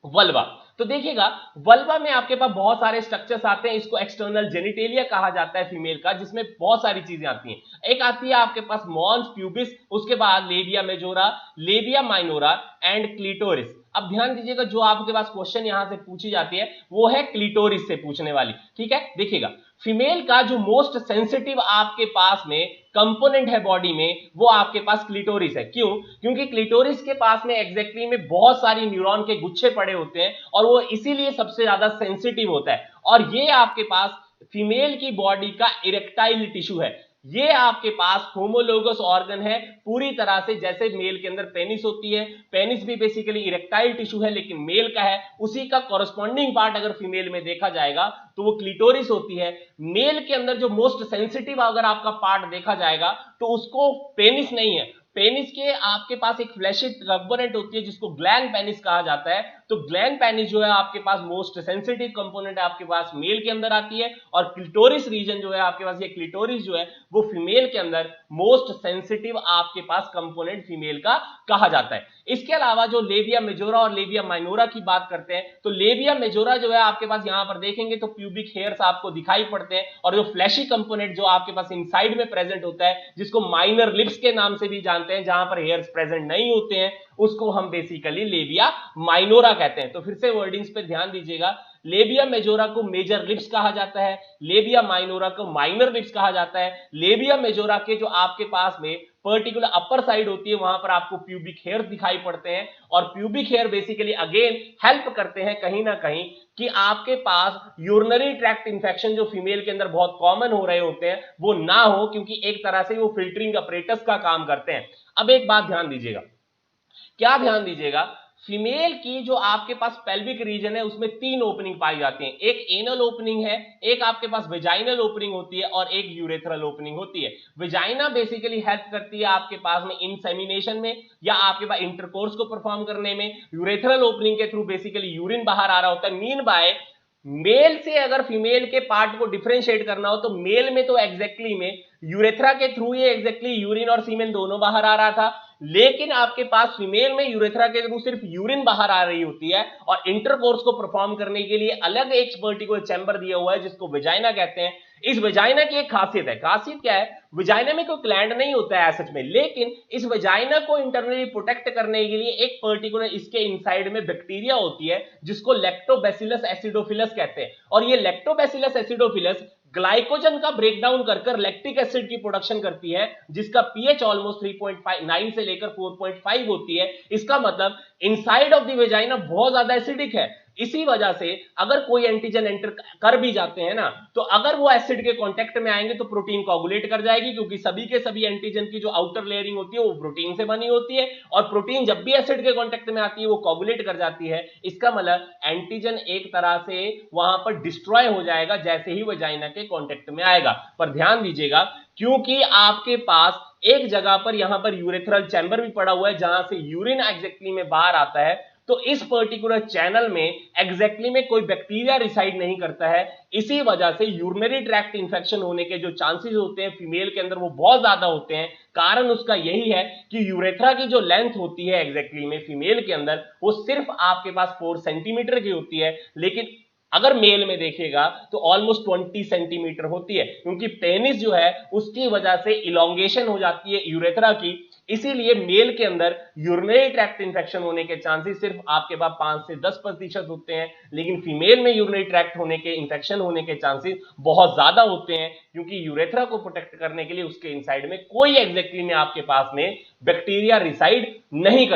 vulva. तो देखिएगा वल्वा में आपके पास बहुत सारे स्ट्रक्चर्स आते हैं, इसको एक्सटर्नल जेनिटेलिया कहा जाता है फीमेल का, जिसमें बहुत सारी चीजें आती हैं। एक आती है आपके पास मॉन्स प्यूबिस, उसके बाद labia majora, labia minora and clitoris. अब ध्यान दीजिएगा जो आपके पास क्वेश्चन यहां से पूछी जाती है वो है क्लिटोरिस से पूछने वाली, ठीक है। देखिएगा फीमेल का जो मोस्ट सेंसिटिव आपके पास में कंपोनेंट है बॉडी में वो आपके पास क्लिटोरिस है। क्यों? क्योंकि क्लिटोरिस के पास में एग्जैक्टली में बहुत सारी न्यूरॉन के गुच्छे पड़े होते हैं और वो इसीलिए सबसे ज्यादा सेंसिटिव होता है, और ये आपके पास फीमेल की बॉडी का इरेक्टाइल टिश्यू है। ये आपके पास होमोलोगस ऑर्गन है पूरी तरह से, जैसे मेल के अंदर पेनिस होती है, पेनिस भी बेसिकली इरेक्टाइल टिश्यू है लेकिन मेल का है, उसी का कॉरस्पॉन्डिंग पार्ट अगर फीमेल में देखा जाएगा तो वो क्लिटोरिस होती है। मेल के अंदर जो मोस्ट सेंसिटिव अगर आपका पार्ट देखा जाएगा तो उसको पेनिस नहीं है, पेनिस के आपके पास एक फ्लैशी कंपोनेंट होती है जिसको ग्लैंड पेनिस कहा जाता है। तो ग्लैंड पेनिस जो है आपके पास मोस्ट सेंसिटिव कंपोनेंट आपके पास मेल के अंदर आती है, और क्लिटोरिस रीजन जो है आपके पास, ये क्लिटोरिस जो है वो फीमेल के अंदर मोस्ट सेंसिटिव आपके पास कंपोनेंट फीमेल का कहा जाता है। इसके अलावा जो लेबिया मेजोरा और लेबिया माइनोरा की बात करते हैं तो लेबिया मेजोरा जो है आपके पास यहां पर देखेंगे तो प्यूबिक हेयर्स आपको दिखाई पड़ते हैं, और जो फ्लैशी कंपोनेंट जो आपके पास इनसाइड में प्रेजेंट होता है जिसको माइनर लिप्स के नाम से भी जानते हैं, जहां पर हेयर्स प्रेजेंट नहीं होते हैं, उसको हम बेसिकली लेबिया माइनोरा कहते हैं। तो फिर से वर्डिंग्स पे ध्यान दीजिएगा, लेबिया मेजोरा को मेजर लिप्स कहा जाता है, लेबिया माइनोरा को माइनर लिप्स कहा जाता है। लेबिया मेजोरा के जो आपके पास में पर्टिकुलर अपर साइड होती है वहां पर आपको प्यूबिक हेयर दिखाई पड़ते हैं, और pubic hair basically again help करते हैं कहीं ना कहीं कि आपके पास यूरिनरी ट्रैक्ट इंफेक्शन जो फीमेल के अंदर बहुत कॉमन हो रहे होते हैं वो ना हो, क्योंकि एक तरह से वो फिल्टरिंग अपरेटस का काम करते हैं। अब एक बात ध्यान दीजिएगा, क्या ध्यान दीजिएगा, फीमेल की जो आपके पास पेल्विक रीजन है उसमें 3 ओपनिंग पाई जाती हैं, एक एनल ओपनिंग है, एक आपके पास वेजाइनल ओपनिंग होती है और एक यूरेथ्रल ओपनिंग होती है। वेजाइना बेसिकली हेल्प करती है आपके पास में इंसेमिनेशन में या आपके पास इंटरकोर्स को परफॉर्म करने में। यूरेथ्रल ओपनिंग के थ्रू बेसिकली यूरिन बाहर आ रहा होता है। मीन बाय मेल से अगर फीमेल के पार्ट को डिफरेंशिएट करना हो तो मेल में तो एग्जैक्टली में यूरेथ्रा के थ्रू ये एग्जैक्टली यूरिन और सीमेन दोनों बाहर आ रहा था, लेकिन आपके पास फीमेल में यूरेथ्रा के थ्रू सिर्फ यूरिन बाहर आ रही होती है और इंटरकोर्स को परफॉर्म करने के लिए अलग एक पर्टिकुलर चैम्बर दिया हुआ है जिसको वेजाइना कहते हैं। इस वेजाइना की एक खासियत है, खासियत क्या है, वेजाइना में कोई ग्लैंड नहीं होता है सच में, लेकिन इस वेजाइना को इंटरनली प्रोटेक्ट करने के लिए एक पर्टिकुलर इसके इनसाइड में बैक्टीरिया होती है जिसको लैक्टोबैसिलस एसिडोफिलस कहते हैं। और ये लैक्टोबैसिलस एसिडोफिलस ग्लाइकोजन का ब्रेकडाउन कर लैक्टिक एसिड की प्रोडक्शन करती है जिसका पीएच ऑलमोस्ट 3.9 से लेकर 4.5 होती है। इसका मतलब इनसाइड ऑफ द वेजाइना बहुत ज्यादा एसिडिक है। इसी वजह से अगर कोई एंटीजन एंटर कर भी जाते हैं ना, तो अगर वो एसिड के कांटेक्ट में आएंगे तो प्रोटीन कोगुलेट कर जाएगी, क्योंकि सभी के सभी एंटीजन की जो आउटर लेयरिंग होती है वो प्रोटीन से बनी होती है और प्रोटीन जब भी एसिड के कांटेक्ट में आती है वो कोगुलेट कर जाती है। इसका मतलब एंटीजन एक तरह से वहां पर डिस्ट्रॉय हो जाएगा जैसे ही वेजाइना के कांटेक्ट में आएगा। पर ध्यान दीजिएगा, क्योंकि आपके पास एक जगह पर यहां पर यूरेथ्रल चैम्बर भी पड़ा हुआ है जहां से यूरिन एग्जैक्टली में बाहर आता है, तो इस पर्टिकुलर चैनल में एग्जैक्टली में कोई बैक्टीरिया रिसाइड नहीं करता है। इसी वजह से यूरिनरी ट्रैक्ट इंफेक्शन होने के जो चांसेस होते हैं फीमेल के अंदर वो बहुत ज्यादा होते हैं। कारण उसका यही है कि यूरेथ्रा की जो लेंथ होती है एग्जैक्टली में फीमेल के अंदर वो सिर्फ आपके पास 4 सेंटीमीटर की होती है, लेकिन अगर मेल में देखिएगा तो ऑलमोस्ट 20 सेंटीमीटर होती है, क्योंकि पेनिस जो है उसकी वजह से इलोंगेशन हो जाती है यूरेथ्रा की। इसीलिए मेल के अंदर यूरिनरी ट्रैक्ट इंफेक्शन होने के चांसेस सिर्फ आपके पास 5 से 10% होते हैं, लेकिन फीमेल में यूरिनरी ट्रैक्ट होने के इंफेक्शन होने के चांसेस बहुत ज्यादा होते हैं, क्योंकि यूरेथ्रा को प्रोटेक्ट करने के लिए उसके इनसाइड में कोई एग्जैक्टली में आपके पास में बैक्टीरिया रिसाइड नहीं कर